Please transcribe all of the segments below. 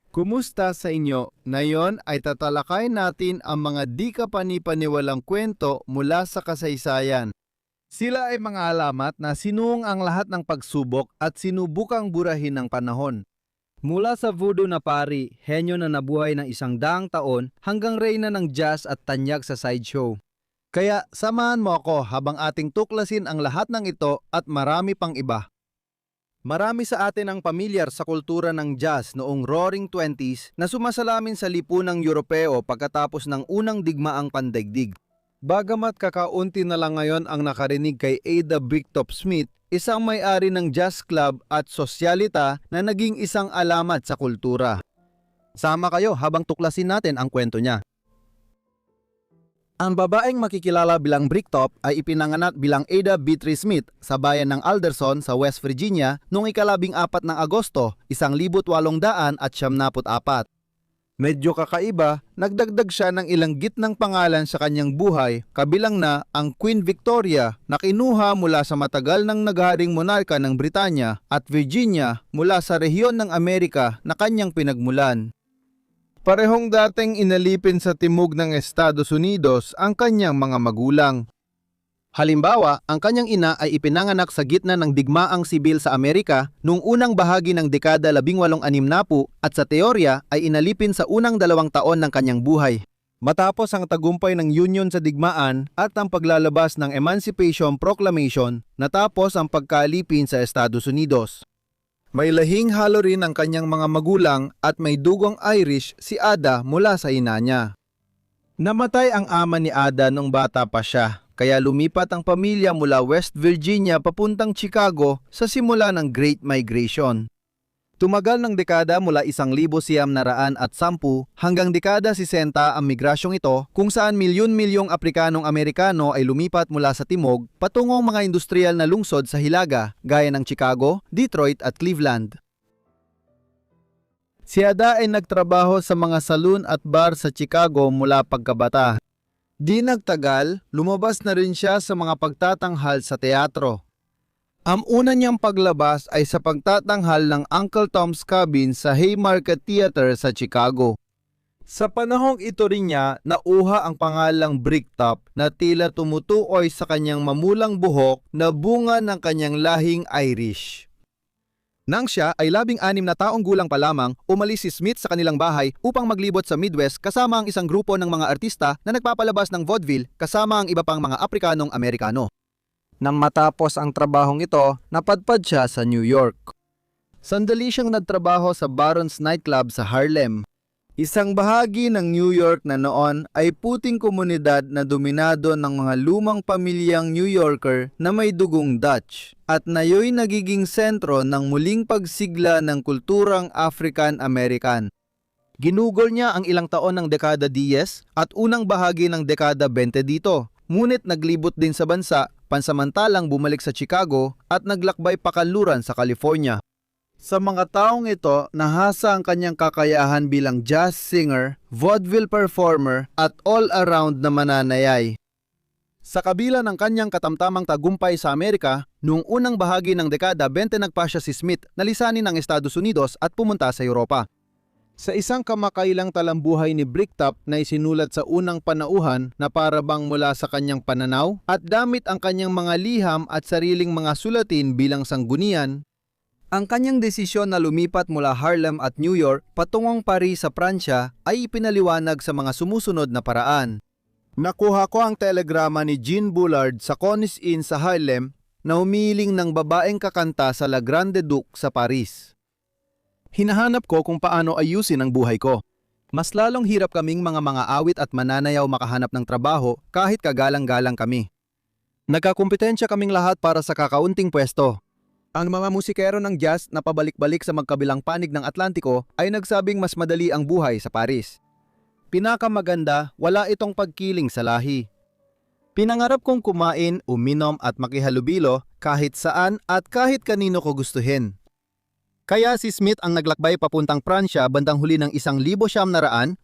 Kumusta sa inyo? Ngayon ay tatalakayin natin ang mga di kapani-paniwalang kwento mula sa kasaysayan. Sila ay mga alamat na sinuong ang lahat ng pagsubok at sinubukang burahin ng panahon. Mula sa voodoo na pari, henyo na nabuhay ng 100 taon hanggang reyna ng jazz at tanyag sa sideshow. Kaya samahan mo ako habang ating tuklasin ang lahat ng ito at marami pang iba. Marami sa atin ang pamilyar sa kultura ng jazz noong Roaring Twenties na sumasalamin sa lipunang Europeo pagkatapos ng unang digmaang pandaigdig. Bagamat kakaunti na lang ngayon ang nakarinig kay Ada Bricktop Smith, isang may-ari ng jazz club at sosyalita na naging isang alamat sa kultura. Sama kayo habang tuklasin natin ang kwento niya. Ang babaeng makikilala bilang Bricktop ay ipinanganak bilang Ada Beatrice Smith sa bayan ng Alderson sa West Virginia noong ika-14 ng Agosto, 1874. Medyo kakaiba, nagdagdag siya ng ilang gitnang pangalan sa kanyang buhay, kabilang na ang Queen Victoria na kinuha mula sa matagal nang nagharing monarka ng Britanya at Virginia mula sa rehiyon ng Amerika na kanyang pinagmulan. Parehong dating inalipin sa timog ng Estados Unidos ang kanyang mga magulang. Halimbawa, ang kanyang ina ay ipinanganak sa gitna ng digmaang sibil sa Amerika noong unang bahagi ng dekada 1860 at sa teorya ay inalipin sa unang 2 taon ng kanyang buhay. Matapos ang tagumpay ng Union sa digmaan at ang paglalabas ng Emancipation Proclamation, natapos ang pagkaalipin sa Estados Unidos. May lahing halo rin ang kanyang mga magulang at may dugong Irish si Ada mula sa ina niya. Namatay ang ama ni Ada nung bata pa siya, kaya lumipat ang pamilya mula West Virginia papuntang Chicago sa simula ng Great Migration. Tumagal ng dekada mula 1910 hanggang dekada 60 ang migrasyong ito kung saan milyon-milyong Aprikanong Amerikano ay lumipat mula sa timog patungong mga industrial na lungsod sa Hilaga gaya ng Chicago, Detroit at Cleveland. Si Ada ay nagtrabaho sa mga saloon at bar sa Chicago mula pagkabata. Di nagtagal, lumabas na rin siya sa mga pagtatanghal sa teatro. Ang una niyang paglabas ay sa pagtatanghal ng Uncle Tom's Cabin sa Haymarket Theater sa Chicago. Sa panahong ito rin niya nauha ang pangalang Bricktop na tila tumutuoy sa kanyang mamulang buhok na bunga ng kanyang lahing Irish. Nang siya ay 16 na taong gulang pa lamang, umalis si Smith sa kanilang bahay upang maglibot sa Midwest kasama ang isang grupo ng mga artista na nagpapalabas ng vaudeville kasama ang iba pang mga Aprikanong Amerikano. Nang matapos ang trabahong ito, napadpad siya sa New York. Sandali siyang nagtrabaho sa Baron's Nightclub sa Harlem. Isang bahagi ng New York na noon ay puting komunidad na dominado ng mga lumang pamilyang New Yorker na may dugong Dutch at nayo'y nagiging sentro ng muling pagsigla ng kulturang African-American. Ginugol niya ang ilang taon ng dekada 10 at unang bahagi ng dekada 20 dito, ngunit naglibot din sa bansa, pansamantalang bumalik sa Chicago at naglakbay pakanluran sa California. Sa mga taong ito, nahasa ang kanyang kakayahan bilang jazz singer, vaudeville performer at all-around na mananayay. Sa kabila ng kanyang katamtamang tagumpay sa Amerika, noong unang bahagi ng dekada 20 nagpasya si Smith na lisanin ang Estados Unidos at pumunta sa Europa. Sa isang kamakailang talambuhay ni Bricktop na isinulat sa unang panauhan na parabang mula sa kanyang pananaw at damit ang kanyang mga liham at sariling mga sulatin bilang sanggunian, ang kanyang desisyon na lumipat mula Harlem at New York patungong Paris sa Pransya ay ipinaliwanag sa mga sumusunod na paraan. Nakuha ko ang telegrama ni Jean Bullard sa Connie's Inn sa Harlem na humihiling ng babaeng kakanta sa La Grande Duke sa Paris. Hinahanap ko kung paano ayusin ang buhay ko. Mas lalong hirap kaming mga awit at mananayaw makahanap ng trabaho kahit kagalang-galang kami. Nagkakumpetensya kaming lahat para sa kakaunting pwesto. Ang mga musikero ng jazz na pabalik-balik sa magkabilang panig ng Atlantiko ay nagsabing mas madali ang buhay sa Paris. Pinakamaganda, wala itong pagkiling sa lahi. Pinangarap kong kumain, uminom at makihalubilo kahit saan at kahit kanino ko gustuhin. Kaya si Smith ang naglakbay papuntang Pransya bandang huli ng 1923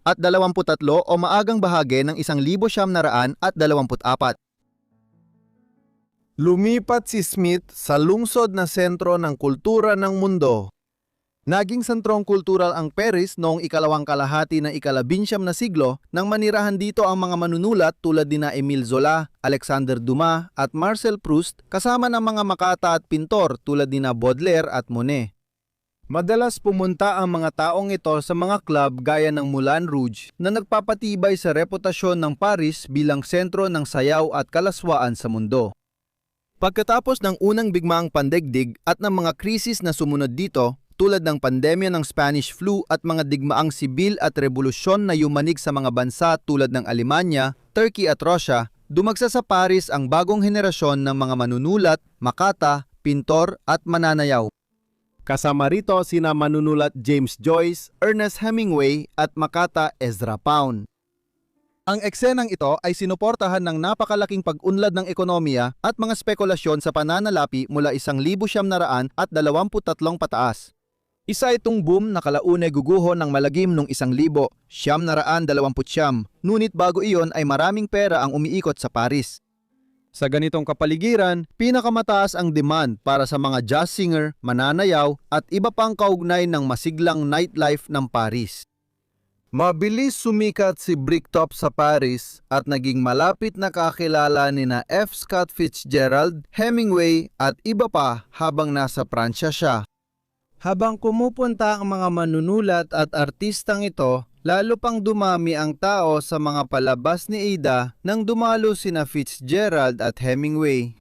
o maagang bahagi ng 1924. Lumipat si Smith sa lungsod na sentro ng kultura ng mundo. Naging sentrong kultural ang Paris noong ikalawang kalahati ng ika-19 na siglo nang manirahan dito ang mga manunulat tulad ni Émile Zola, Alexandre Dumas at Marcel Proust kasama ng mga makata at pintor tulad ni Baudelaire at Monet. Madalas pumunta ang mga taong ito sa mga club gaya ng Moulin Rouge na nagpapatibay sa reputasyon ng Paris bilang sentro ng sayaw at kalaswaan sa mundo. Pagkatapos ng unang bigmaang pandaigdig at ng mga krisis na sumunod dito, tulad ng pandemya ng Spanish flu at mga digmaang sibil at revolusyon na yumanig sa mga bansa tulad ng Alemanya, Turkey at Russia, dumagsa sa Paris ang bagong henerasyon ng mga manunulat, makata, pintor at mananayaw. Kasama rito sina manunulat James Joyce, Ernest Hemingway at makata Ezra Pound. Ang eksenang ito ay sinuportahan ng napakalaking pag-unlad ng ekonomiya at mga spekulasyon sa pananalapi mula 1,923 pataas. Isa itong boom na kalaunay guguho ng malagim nung 1,929, ngunit bago iyon ay maraming pera ang umiikot sa Paris. Sa ganitong kapaligiran, pinakamataas ang demand para sa mga jazz singer, mananayaw at iba pang kaugnay ng masiglang nightlife ng Paris. Mabilis sumikat si Bricktop sa Paris at naging malapit na kakilala nina F. Scott Fitzgerald, Hemingway at iba pa habang nasa Pransya siya. Habang kumupunta ang mga manunulat at artistang ito, lalo pang dumami ang tao sa mga palabas ni Ada nang dumalo sina Fitzgerald at Hemingway.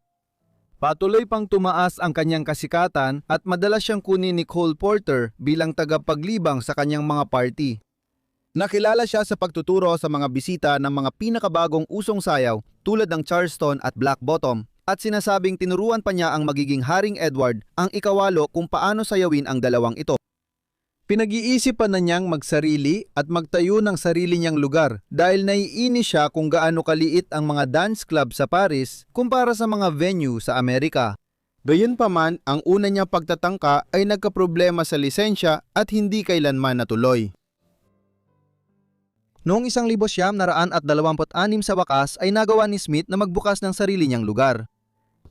Patuloy pang tumaas ang kanyang kasikatan at madalas siyang kunin ni Cole Porter bilang tagapaglibang sa kanyang mga party. Nakilala siya sa pagtuturo sa mga bisita ng mga pinakabagong usong sayaw tulad ng Charleston at Black Bottom. At sinasabing tinuruan pa niya ang magiging Haring Edward ang ikawalo kung paano sayawin ang dalawang ito. Pinag-iisipan na niyang magsarili at magtayo ng sarili niyang lugar dahil naiinis siya kung gaano kaliit ang mga dance club sa Paris kumpara sa mga venue sa Amerika. Gayunpaman, ang una niyang pagtatangka ay nagkaproblema sa lisensya at hindi kailanman natuloy. Noong 1926 sa wakas ay nagawa ni Smith na magbukas ng sarili niyang lugar.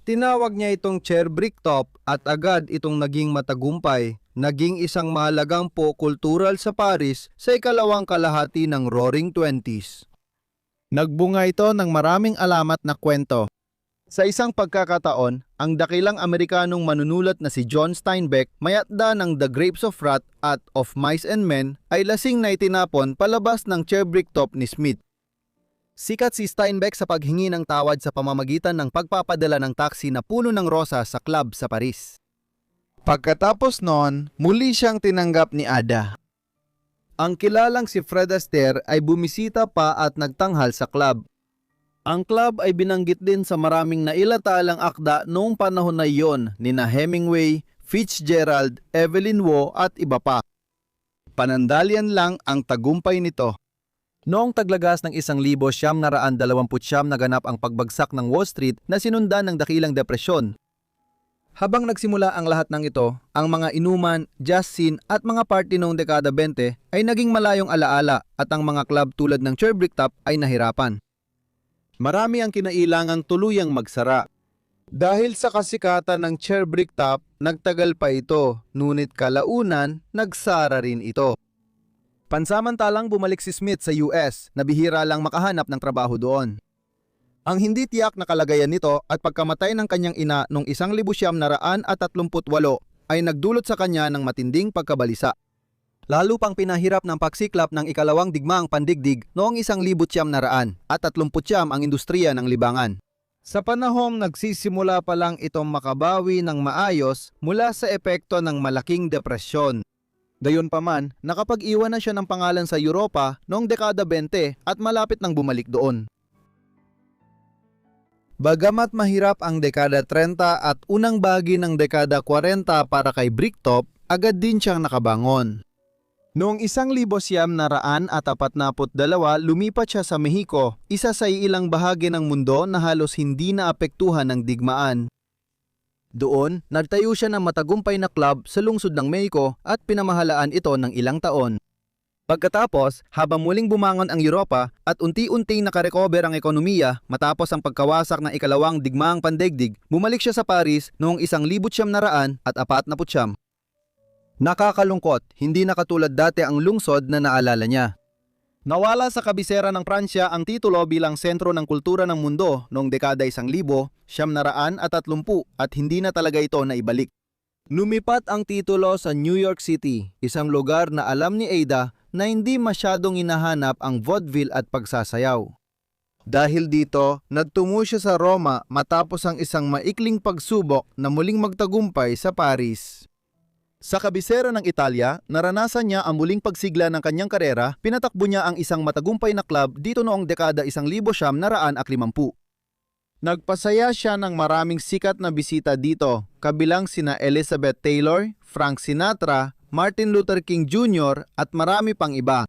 Tinawag niya itong Chair Bricktop at agad itong naging matagumpay. Naging isang mahalagang po-kultural sa Paris sa ikalawang kalahati ng Roaring Twenties. Nagbunga ito ng maraming alamat na kwento. Sa isang pagkakataon, ang dakilang Amerikanong manunulat na si John Steinbeck, mayatda ng The Grapes of Wrath at Of Mice and Men, ay lasing na itinapon palabas ng Chair Bricktop ni Smith. Sikat si Steinbeck sa paghingi ng tawad sa pamamagitan ng pagpapadala ng taxi na puno ng rosa sa club sa Paris. Pagkatapos noon, muli siyang tinanggap ni Ada. Ang kilalang si Fred Astaire ay bumisita pa at nagtanghal sa club. Ang club ay binanggit din sa maraming nailatalang akda noong panahon na iyon nina Hemingway, Fitzgerald, Evelyn Waugh at iba pa. Panandalian lang ang tagumpay nito. Noong taglagas ng 1929 naganap ang pagbagsak ng Wall Street na sinundan ng dakilang depresyon. Habang nagsimula ang lahat ng ito, ang mga inuman, jazz scene at mga party noong dekada 20 ay naging malayong alaala at ang mga club tulad ng Chair Bricktop ay nahirapan. Marami ang kinailangang tuluyang magsara. Dahil sa kasikatan ng Chair Bricktop, nagtagal pa ito, ngunit kalaunan, nagsara rin ito. Pansamantalang bumalik si Smith sa US na bihira lang makahanap ng trabaho doon. Ang hindi tiyak na kalagayan nito at pagkamatay ng kanyang ina noong 1938 ay nagdulot sa kanya ng matinding pagkabalisa. Lalo pang pinahirap ng pagsiklap ng ikalawang digmaang pandigdig noong 1939 ang industriya ng libangan. Sa panahong nagsisimula pa lang itong makabawi ng maayos mula sa epekto ng malaking depresyon. Gayunpaman, nakapag-iwan na siya ng pangalan sa Europa noong dekada 20 at malapit nang bumalik doon. Bagamat mahirap ang dekada 30 at unang bahagi ng dekada 40 para kay Bricktop, agad din siyang nakabangon. Noong 1942, lumipat siya sa Mexico, isa sa ilang bahagi ng mundo na halos hindi naapektuhan ng digmaan. Doon, nagtayo siya ng matagumpay na club sa lungsod ng Mexico at pinamahalaan ito ng ilang taon. Pagkatapos, habang muling bumangon ang Europa at unti-unting nakarecover ang ekonomiya matapos ang pagkawasak ng ikalawang digmaang pandaigdig, bumalik siya sa Paris noong 1949. Nakakalungkot, hindi na katulad dati ang lungsod na naalala niya. Nawala sa kabisera ng Pransya ang titulo bilang sentro ng kultura ng mundo noong dekada 1930 at hindi na talaga ito naibalik. Lumipat ang titulo sa New York City, isang lugar na alam ni Ada na hindi masyadong hinahanap ang vaudeville at pagsasayaw. Dahil dito, nagtungo siya sa Roma matapos ang isang maikling pagsubok na muling magtagumpay sa Paris. Sa kabisera ng Italia, naranasan niya ang muling pagsigla ng kanyang karera, pinatakbo niya ang isang matagumpay na club dito noong dekada 1950. Nagpasaya siya ng maraming sikat na bisita dito, kabilang sina Elizabeth Taylor, Frank Sinatra, Martin Luther King Jr. at marami pang iba.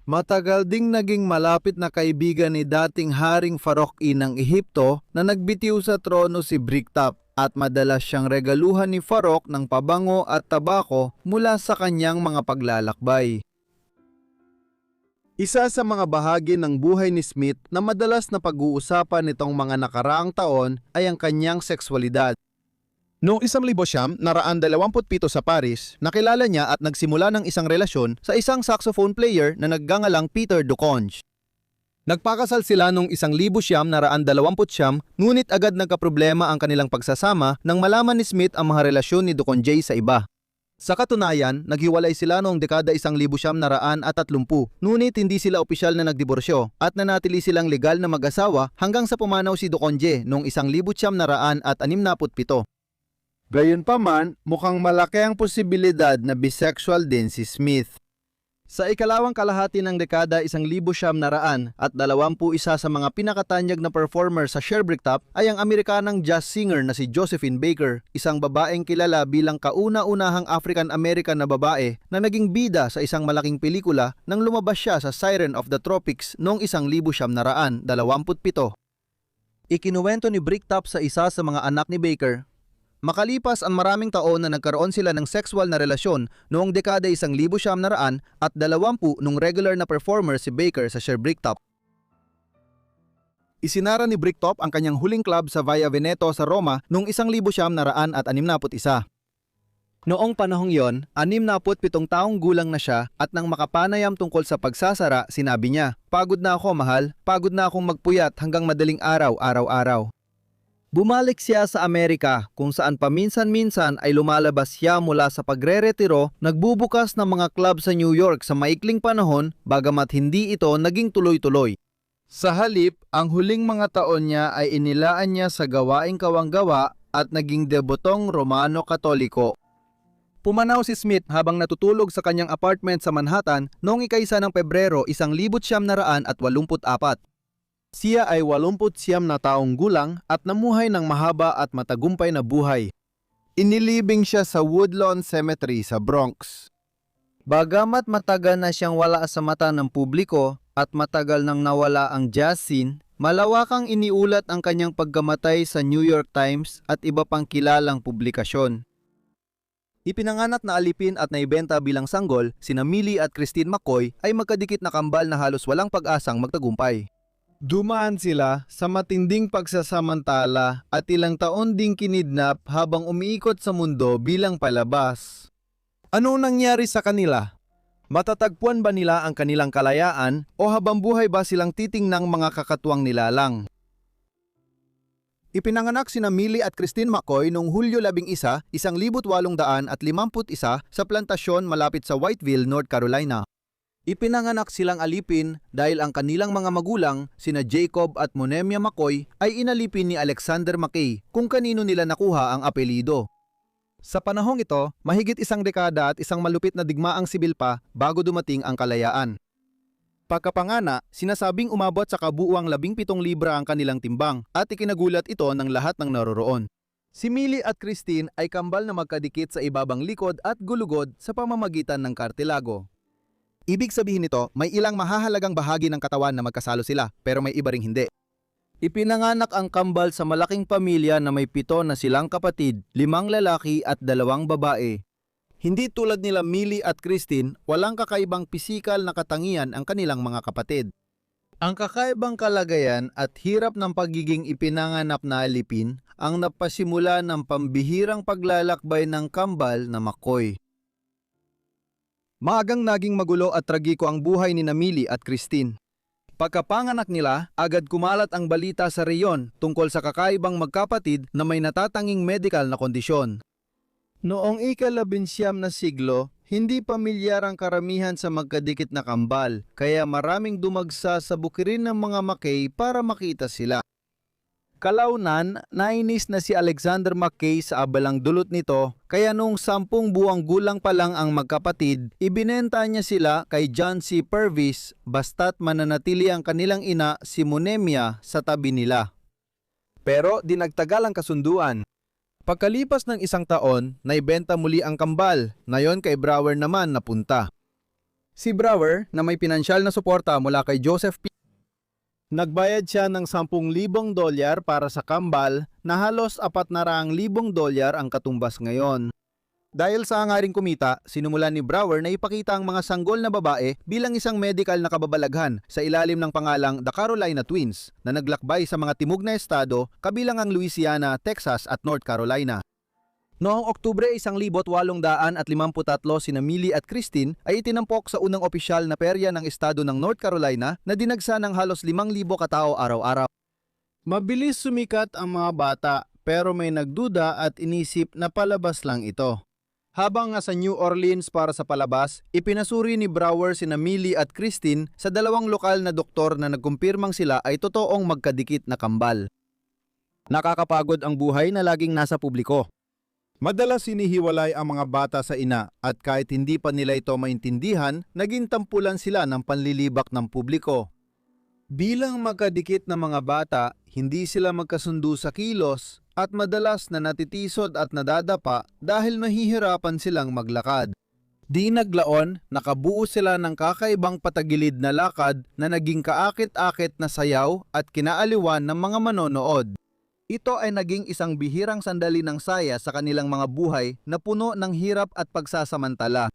Matagal ding naging malapit na kaibigan ni dating Haring Farouk I ng Ehipto na nagbitiw sa trono si Bricktop at madalas siyang regaluhan ni Farouk ng pabango at tabako mula sa kanyang mga paglalakbay. Isa sa mga bahagi ng buhay ni Smith na madalas na pag-uusapan nitong mga nakaraang taon ay ang kanyang sexualidad. Noong 1927 sa Paris, nakilala niya at nagsimula ng isang relasyon sa isang saxophone player na naggangalang Peter Duconge. Nagpakasal sila noong 1929, ngunit agad nagkaproblema ang kanilang pagsasama nang malaman ni Smith ang mga relasyon ni Duconge sa iba. Sa katunayan, naghiwalay sila noong dekada 1930, ngunit hindi sila opisyal na nagdiborsyo at nanatili silang legal na mag-asawa hanggang sa pumanaw si Duconge noong 1967. Gayunpaman, mukhang malaki ang posibilidad na bisexual din si Smith. Sa ikalawang kalahati ng dekada 1921 sa mga pinakatanyag na performer sa Sherbrooke ay ang Amerikanang jazz singer na si Josephine Baker, isang babaeng kilala bilang kauna-unahang African-American na babae na naging bida sa isang malaking pelikula nang lumabas siya sa Siren of the Tropics noong 1927. Ikinuwento ni Bricktop sa isa sa mga anak ni Baker. Makalipas ang maraming taon na nagkaroon sila ng sexual na relasyon noong dekada 1920 nung regular na performer si Baker sa Sherbrooke. Isinara ni Bricktop ang kanyang huling club sa Via Veneto sa Roma noong 1961. Noong panahong yon, 67 taong gulang na siya at nang makapanayam tungkol sa pagsasara, sinabi niya, "Pagod na ako, mahal. Pagod na akong magpuyat hanggang madaling araw, araw-araw." Bumalik siya sa Amerika kung saan paminsan-minsan ay lumalabas siya mula sa pagre-retiro, nagbubukas ng mga club sa New York sa maikling panahon bagamat hindi ito naging tuloy-tuloy. Sa halip, ang huling mga taon niya ay inilaan niya sa gawaing kawanggawa at naging debotong Romano-Katoliko. Pumanaw si Smith habang natutulog sa kanyang apartment sa Manhattan noong 1 ng Pebrero 1984. Siya ay 89 na taong gulang at namuhay ng mahaba at matagumpay na buhay. Inilibing siya sa Woodlawn Cemetery sa Bronx. Bagamat matagal na siyang wala sa mata ng publiko at matagal nang nawala ang jazz scene, malawakang iniulat ang kanyang pagkamatay sa New York Times at iba pang kilalang publikasyon. Ipinanganak na alipin at naibenta bilang sanggol, sina Millie at Christine McCoy ay magkadikit na kambal na halos walang pag-asang magtagumpay. Dumaan sila sa matinding pagsasamantala at ilang taon ding kinidnap habang umiikot sa mundo bilang palabas. Ano nangyari sa kanila? Matatagpuan ba nila ang kanilang kalayaan o habang buhay ba silang titingnang mga kakatuwang nilalang? Ipinanganak sina Millie at Christine McCoy noong Hulyo 11, 1851 sa plantasyon malapit sa Whiteville, North Carolina. Ipinanganak silang alipin dahil ang kanilang mga magulang, sina Jacob at Monemia McCoy, ay inalipin ni Alexander Mackay kung kanino nila nakuha ang apelido. Sa panahong ito, mahigit isang dekada at isang malupit na digmaang sibil pa bago dumating ang kalayaan. Pagkapangana, sinasabing umabot sa kabuuang 17 libra ang kanilang timbang at ikinagulat ito ng lahat ng naroroon. Si Millie at Christine ay kambal na magkadikit sa ibabang likod at gulugod sa pamamagitan ng kartilago. Ibig sabihin nito, may ilang mahahalagang bahagi ng katawan na magkasalo sila, pero may iba ring hindi. Ipinanganak ang kambal sa malaking pamilya na may 7 na silang kapatid, 5 lalaki at 2 babae. Hindi tulad nila Millie at Christine, walang kakaibang pisikal na katangian ang kanilang mga kapatid. Ang kakaibang kalagayan at hirap ng pagiging ipinanganak na alipin ang napasimula ng pambihirang paglalakbay ng kambal na McCoy. Maagang naging magulo at tragiko ang buhay ni Millie at Christine. Pagkapanganak nila, agad kumalat ang balita sa reyon tungkol sa kakaibang magkapatid na may natatanging medical na kondisyon. Noong ika-19 na siglo, hindi pamilyar ang karamihan sa magkadikit na kambal, kaya maraming dumagsa sa bukirin ng mga Mackay para makita sila. Kalaunan, nainis na si Alexander Mackay sa abalang dulot nito, kaya noong 10 buwang gulang pa lang ang magkapatid, ibinenta niya sila kay John C. Purvis basta't mananatili ang kanilang ina si Monemia sa tabi nila. Pero di nagtagal ang kasunduan. Pagkalipas ng 1 taon, naibenta muli ang kambal, ngayon kay Brower naman napunta. Si Brower, na may pinansyal na suporta mula kay Joseph P. Nagbayad siya ng $10,000 para sa kambal na halos $400,000 ang katumbas ngayon. Dahil sa hangaring kumita, sinumulan ni Brower na ipakita ang mga sanggol na babae bilang isang medical na kababalaghan sa ilalim ng pangalang The Carolina Twins na naglakbay sa mga timog na estado kabilang ang Louisiana, Texas at North Carolina. Noong Oktubre 1853 sina Millie at Christine ay itinampok sa unang opisyal na perya ng estado ng North Carolina na dinagsa ng halos 5,000 katao araw-araw. Mabilis sumikat ang mga bata pero may nagduda at inisip na palabas lang ito. Habang nasa New Orleans para sa palabas, ipinasuri ni Brower sina Millie at Christine sa 2 lokal na doktor na nagkumpirmang sila ay totoong magkadikit na kambal. Nakakapagod ang buhay na laging nasa publiko. Madalas sinihiwalay ang mga bata sa ina at kahit hindi pa nila ito maintindihan, naging tampulan sila ng panlilibak ng publiko. Bilang magkadikit na mga bata, hindi sila magkasundo sa kilos at madalas na natitisod at nadadapa dahil nahihirapan silang maglakad. Di naglaon, nakabuo sila ng kakaibang patagilid na lakad na naging kaakit-akit na sayaw at kinaaliwan ng mga manonood. Ito ay naging isang bihirang sandali ng saya sa kanilang mga buhay na puno ng hirap at pagsasamantala.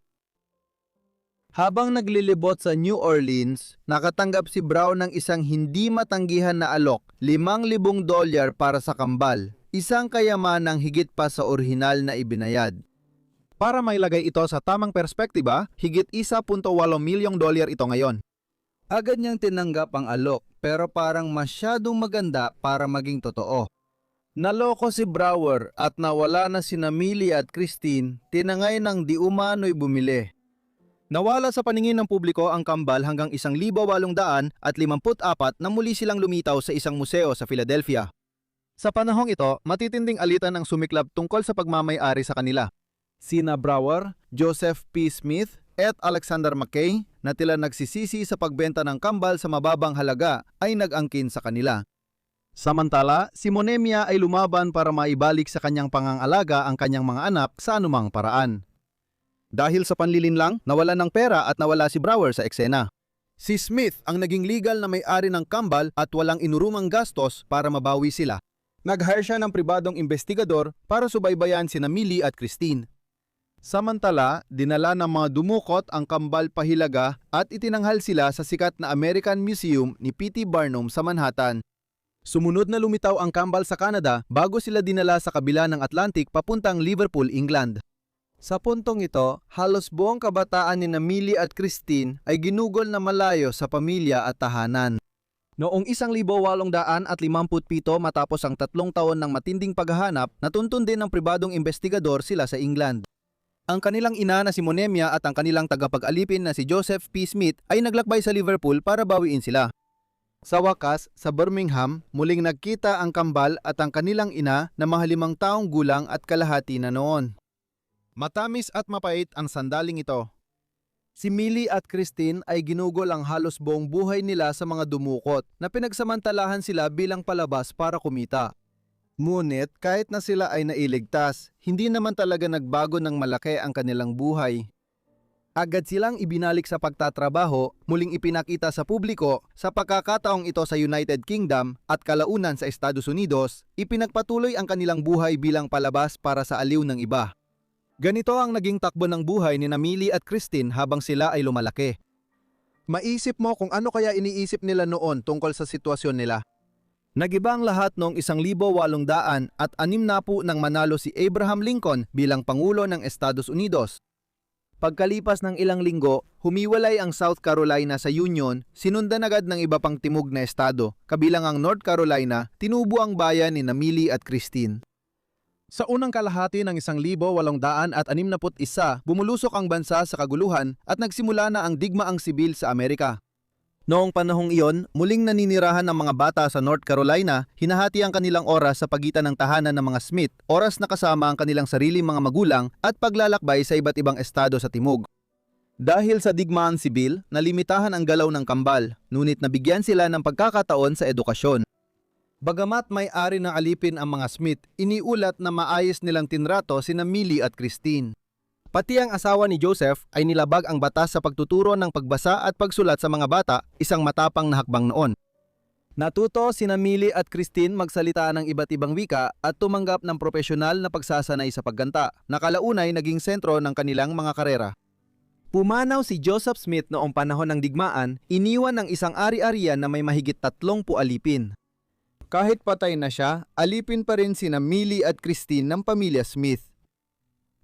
Habang naglilibot sa New Orleans, nakatanggap si Brown ng isang hindi matanggihan na alok, $5,000 para sa kambal, isang kayamanang higit pa sa orihinal na ibinayad. Para mailagay ito sa tamang perspektiba, higit $1.8 milyong ito ngayon. Agad niyang tinanggap ang alok pero parang masyadong maganda para maging totoo. Naloko si Brower at nawala na sina Millie at Christine, tinangay ng di umano'y bumili. Nawala sa paningin ng publiko ang kambal hanggang 1,854 na muli silang lumitaw sa isang museo sa Philadelphia. Sa panahong ito, matitinding alitan ang sumiklab tungkol sa pagmamay-ari sa kanila. Sina Brower, Joseph P. Smith at Alexander Mackay na tila nagsisisi sa pagbenta ng kambal sa mababang halaga ay nag-angkin sa kanila. Samantala, si Monemia ay lumaban para maibalik sa kanyang pangangalaga ang kanyang mga anak sa anumang paraan. Dahil sa panlilinlang, nawalan ng pera at nawala si Brower sa eksena. Si Smith ang naging legal na may-ari ng kambal at walang inurumang gastos para mabawi sila. Nag-hire siya ng pribadong investigador para subaybayan sina Millie at Christine. Samantala, dinala ng mga dumukot ang kambal pahilaga at itinanghal sila sa sikat na American Museum ni P.T. Barnum sa Manhattan. Sumunod na lumitaw ang kambal sa Canada bago sila dinala sa kabila ng Atlantic papuntang Liverpool, England. Sa puntong ito, halos buong kabataan ni Millie at Christine ay ginugol na malayo sa pamilya at tahanan. Noong 1857 matapos ang 3 taon ng matinding paghahanap, natuntun din ng pribadong investigador sila sa England. Ang kanilang ina na si Monemia at ang kanilang tagapag-alipin na si Joseph P. Smith ay naglakbay sa Liverpool para bawiin sila. Sa wakas, sa Birmingham, muling nagkita ang kambal at ang kanilang ina na mga 5 taong gulang at kalahati na noon. Matamis at mapait ang sandaling ito. Si Millie at Christine ay ginugol ang halos buong buhay nila sa mga dumukot na pinagsamantalahan sila bilang palabas para kumita. Ngunit kahit na sila ay nailigtas, hindi naman talaga nagbago ng malaki ang kanilang buhay. Agad silang ibinalik sa pagtatrabaho, muling ipinakita sa publiko sa pagkakataong ito sa United Kingdom at kalaunan sa Estados Unidos, ipinagpatuloy ang kanilang buhay bilang palabas para sa aliw ng iba. Ganito ang naging takbo ng buhay ni Millie at Christine habang sila ay lumalaki. Maisip mo kung ano kaya iniisip nila noon tungkol sa sitwasyon nila. Nag-iba ang lahat noong 1860 at 60 nang manalo si Abraham Lincoln bilang Pangulo ng Estados Unidos. Pagkalipas ng ilang linggo, humiwalay ang South Carolina sa Union, sinundan agad ng iba pang timog na estado, kabilang ang North Carolina, tinubo ang bayan ni Millie at Christine. Sa unang kalahati ng 1861, bumulusok ang bansa sa kaguluhan at nagsimula na ang digmaang sibil sa Amerika. Noong panahong iyon, muling naninirahan ang mga bata sa North Carolina, hinahati ang kanilang oras sa pagitan ng tahanan ng mga Smith, oras na kasama ang kanilang sariling mga magulang at paglalakbay sa iba't ibang estado sa timog. Dahil sa digmaang sibil, nalimitahan ang galaw ng kambal, ngunit nabigyan sila ng pagkakataon sa edukasyon. Bagamat may-ari ng alipin ang mga Smith, iniulat na maayos nilang tinrato sina Millie at Christine. Pati ang asawa ni Joseph ay nilabag ang batas sa pagtuturo ng pagbasa at pagsulat sa mga bata, isang matapang na hakbang noon. Natuto sina Millie at Christine magsalita ng iba't ibang wika at tumanggap ng propesyonal na pagsasanay sa pagganta, na kalaunay naging sentro ng kanilang mga karera. Pumanaw si Joseph Smith noong panahon ng digmaan, iniwan ng isang ari-arian na may mahigit 30 alipin. Kahit patay na siya, alipin pa rin sina Millie at Christine ng pamilya Smith.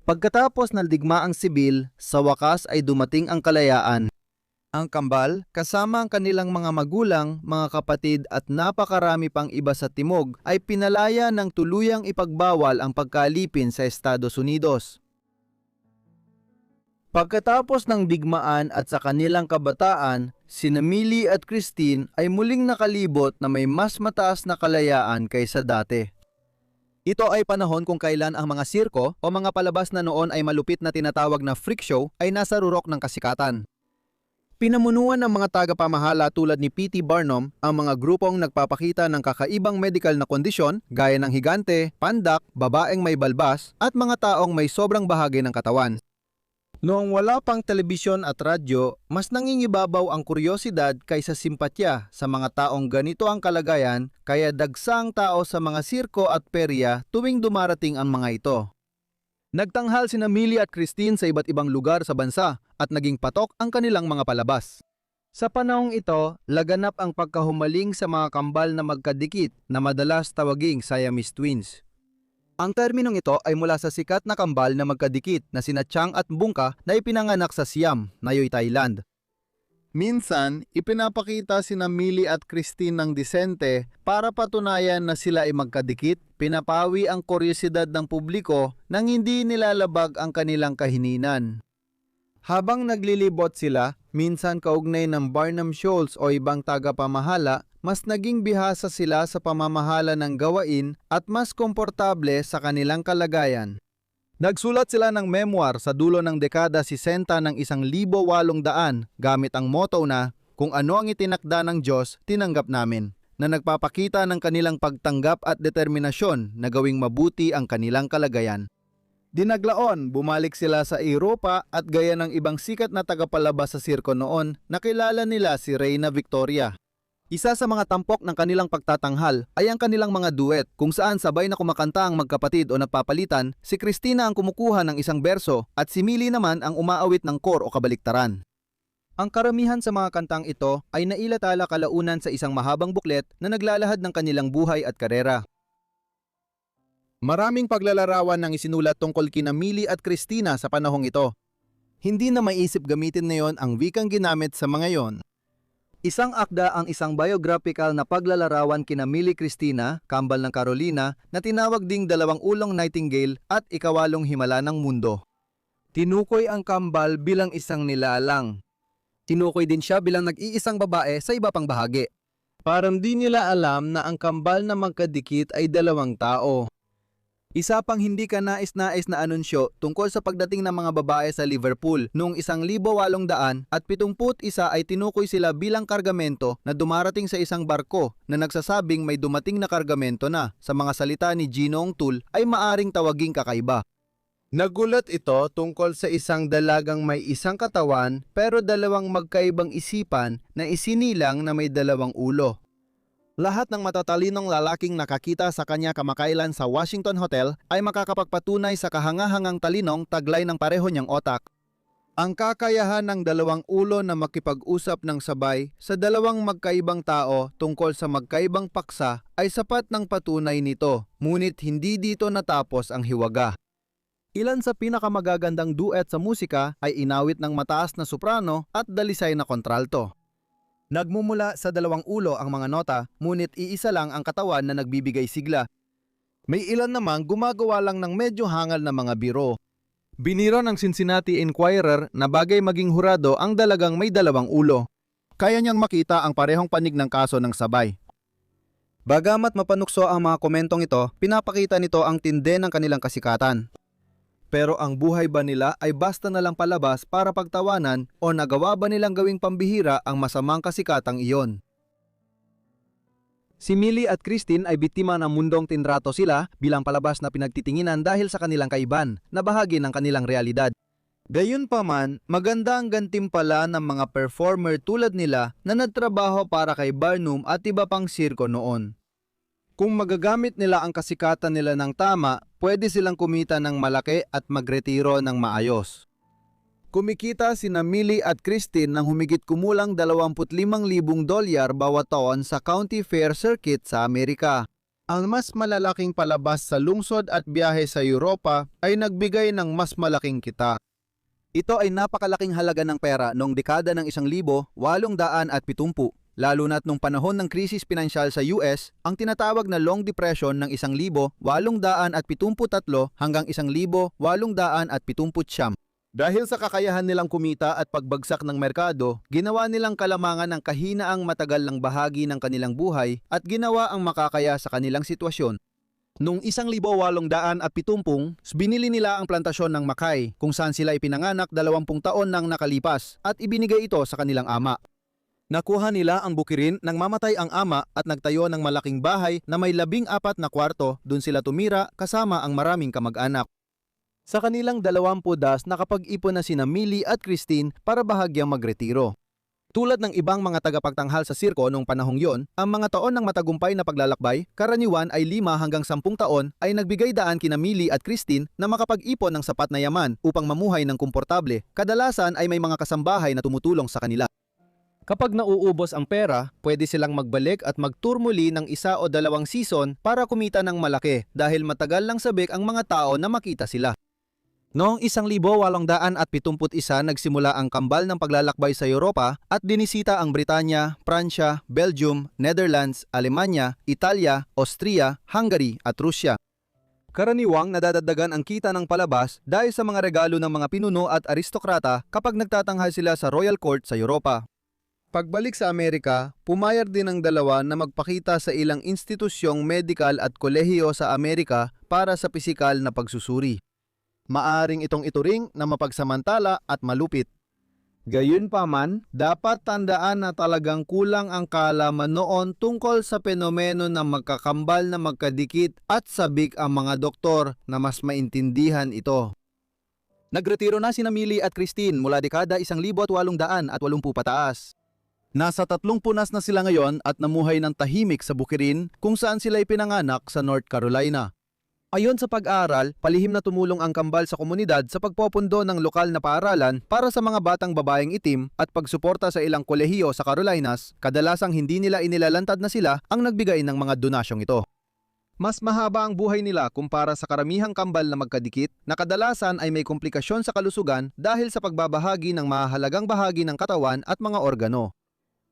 Pagkatapos ng digmaang sibil, sa wakas ay dumating ang kalayaan. Ang kambal, kasama ang kanilang mga magulang, mga kapatid at napakarami pang iba sa timog, ay pinalaya ng tuluyang ipagbawal ang pagkaalipin sa Estados Unidos. Pagkatapos ng digmaan at sa kanilang kabataan, sina Millie at Christine ay muling nakalibot na may mas mataas na kalayaan kaysa dati. Ito ay panahon kung kailan ang mga sirko o mga palabas na noon ay malupit na tinatawag na freak show ay nasa rurok ng kasikatan. Pinamunuan ng mga tagapamahala tulad ni P.T. Barnum ang mga grupong nagpapakita ng kakaibang medical na kondisyon gaya ng higante, pandak, babaeng may balbas at mga taong may sobrang bahagi ng katawan. Noong wala pang telebisyon at radyo, mas nangingibabaw ang kuryosidad kaysa simpatya sa mga taong ganito ang kalagayan, kaya dagsang tao sa mga sirko at perya tuwing dumarating ang mga ito. Nagtanghal sina Millie at Christine sa iba't ibang lugar sa bansa at naging patok ang kanilang mga palabas. Sa panahong ito, laganap ang pagkahumaling sa mga kambal na magkadikit na madalas tawaging Siamese twins. Ang terminong ito ay mula sa sikat na kambal na magkadikit na sina Chang at Bungka na ipinanganak sa Siam, Nayoy, Thailand. Minsan, ipinapakita sina Millie at Christine ng disente para patunayan na sila ay magkadikit, pinapawi ang kuryosidad ng publiko nang hindi nilalabag ang kanilang kahininan. Habang naglilibot sila, minsan kaugnay ng Barnum Shoals o ibang tagapamahala, mas naging bihasa sila sa pamamahala ng gawain at mas komportable sa kanilang kalagayan. Nagsulat sila ng memoir sa dulo ng dekada 60 ng 1800 gamit ang motto na, "Kung ano ang itinakda ng Diyos, tinanggap namin," na nagpapakita ng kanilang pagtanggap at determinasyon na gawing mabuti ang kanilang kalagayan. Dinaglaon, bumalik sila sa Europa at gaya ng ibang sikat na tagapalabas sa sirko noon, nakilala nila si Reyna Victoria. Isa sa mga tampok ng kanilang pagtatanghal ay ang kanilang mga duet kung saan sabay na kumakanta ang magkapatid o nagpapalitan, si Christina ang kumukuha ng isang berso at si Millie naman ang umaawit ng kor o kabaliktaran. Ang karamihan sa mga kantang ito ay nailatala kalaunan sa isang mahabang buklet na naglalahad ng kanilang buhay at karera. Maraming paglalarawan ng isinulat tungkol kina Millie at Christina sa panahong ito. Hindi na maiisip gamitin ngayon ang wikang ginamit sa mga yon. Isang akda ang isang biographical na paglalarawan kina Millie Christina, kambal ng Carolina, na tinawag ding Dalawang Ulong Nightingale at Ikawalong Himala ng Mundo. Tinukoy ang kambal bilang isang nilalang. Tinukoy din siya bilang nag-iisang babae sa iba pang bahagi. Parang di nila alam na ang kambal na magkadikit ay dalawang tao. Isa pang hindi ka nais-nais na anunsyo tungkol sa pagdating ng mga babae sa Liverpool noong 1871 ay tinukoy sila bilang kargamento na dumarating sa isang barko na nagsasabing may dumating na kargamento na, sa mga salita ni Ginoong Toole, ay maaring tawaging kakaiba. Nagulat ito tungkol sa isang dalagang may isang katawan pero dalawang magkaibang isipan na isinilang na may dalawang ulo. Lahat ng matatalinong lalaking nakakita sa kanya kamakailan sa Washington Hotel ay makakapagpatunay sa kahangahangang talinong taglay ng pareho niyang otak. Ang kakayahan ng dalawang ulo na makipag-usap ng sabay sa dalawang magkaibang tao tungkol sa magkaibang paksa ay sapat ng patunay nito, ngunit hindi dito natapos ang hiwaga. Ilan sa pinakamagagandang duet sa musika ay inawit ng mataas na soprano at dalisay na kontralto. Nagmumula sa dalawang ulo ang mga nota, ngunit iisa lang ang katawan na nagbibigay sigla. May ilan namang gumagawa lang ng medyo hangal na mga biro. Biniro ng Cincinnati Enquirer na bagay maging hurado ang dalagang may dalawang ulo. Kaya niyang makita ang parehong panig ng kaso ng sabay. Bagamat mapanukso ang mga komentong ito, pinapakita nito ang tindi ng kanilang kasikatan. Pero ang buhay ba nila ay basta na lang palabas para pagtawanan o nagawa ba nilang gawing pambihira ang masamang kasikatang iyon? Si Millie at Christine ay biktima ng mundong tinrato sila bilang palabas na pinagtitinginan dahil sa kanilang kaiban na bahagi ng kanilang realidad. Gayunpaman, maganda ang gantimpala ng mga performer tulad nila na nagtrabaho para kay Barnum at iba pang sirko noon. Kung magagamit nila ang kasikatan nila ng tama, pwede silang kumita ng malaki at magretiro ng maayos. Kumikita sina Millie at Christine ng humigit kumulang $25,000 bawat taon sa County Fair Circuit sa Amerika. Ang mas malalaking palabas sa lungsod at biyahe sa Europa ay nagbigay ng mas malaking kita. Ito ay napakalaking halaga ng pera noong dekada ng 1870, lalo na't nung panahon ng krisis pinansyal sa US, ang tinatawag na Long Depression ng 1873 hanggang 1879. Dahil sa kakayahan nilang kumita at pagbagsak ng merkado, ginawa nilang kalamangan ng kahinaang matagal ng bahagi ng kanilang buhay at ginawa ang makakaya sa kanilang sitwasyon. Noong 1870, binili nila ang plantasyon ng Mackay kung saan sila ipinanganak 20 taon nang nakalipas at ibinigay ito sa kanilang ama. Nakuha nila ang bukirin nang mamatay ang ama at nagtayo ng malaking bahay na may 14 na kwarto, dun sila tumira kasama ang maraming kamag-anak. Sa kanilang 20 nakapag-ipon na sina Millie at Christine para bahagyang magretiro. Tulad ng ibang mga tagapagtanghal sa sirko noong panahong yon, ang mga taon ng matagumpay na paglalakbay, karaniwan ay 5 hanggang 10 taon ay nagbigay daan kina Millie at Christine na makapag-ipon ng sapat na yaman upang mamuhay ng komportable. Kadalasan ay may mga kasambahay na tumutulong sa kanila. Kapag nauubos ang pera, pwede silang magbalik at mag-tour muli ng 1 o 2 season para kumita ng malaki dahil matagal lang sabik ang mga tao na makita sila. Noong 1871 nagsimula ang kambal ng paglalakbay sa Europa at dinisita ang Britanya, Pransya, Belgium, Netherlands, Alemanya, Italia, Austria, Hungary at Rusya. Karaniwang nadadagdagan ang kita ng palabas dahil sa mga regalo ng mga pinuno at aristokrata kapag nagtatanghal sila sa Royal Court sa Europa. Pagbalik sa Amerika, pumayag din ang dalawa na magpakita sa ilang institusyong medikal at kolehiyo sa Amerika para sa pisikal na pagsusuri. Maaring itong ituring na mapagsamantala at malupit. Gayunpaman, dapat tandaan na talagang kulang ang kaalaman noon tungkol sa penomeno ng magkakambal na magkadikit at sabik ang mga doktor na mas maintindihan ito. Nagretiro na sina Millie at Christine mula dekada 1880 pataas. Nasa 30 punas na sila ngayon at namuhay ng tahimik sa bukirin kung saan sila ipinanganak sa North Carolina. Ayon sa pag-aaral, palihim na tumulong ang kambal sa komunidad sa pagpopondo ng lokal na paaralan para sa mga batang babaeng itim at pagsuporta sa ilang kolehiyo sa Carolinas, kadalasang hindi nila inilalantad na sila ang nagbigay ng mga donasyong ito. Mas mahaba ang buhay nila kumpara sa karamihang kambal na magkadikit na kadalasan ay may komplikasyon sa kalusugan dahil sa pagbabahagi ng mahalagang bahagi ng katawan at mga organo.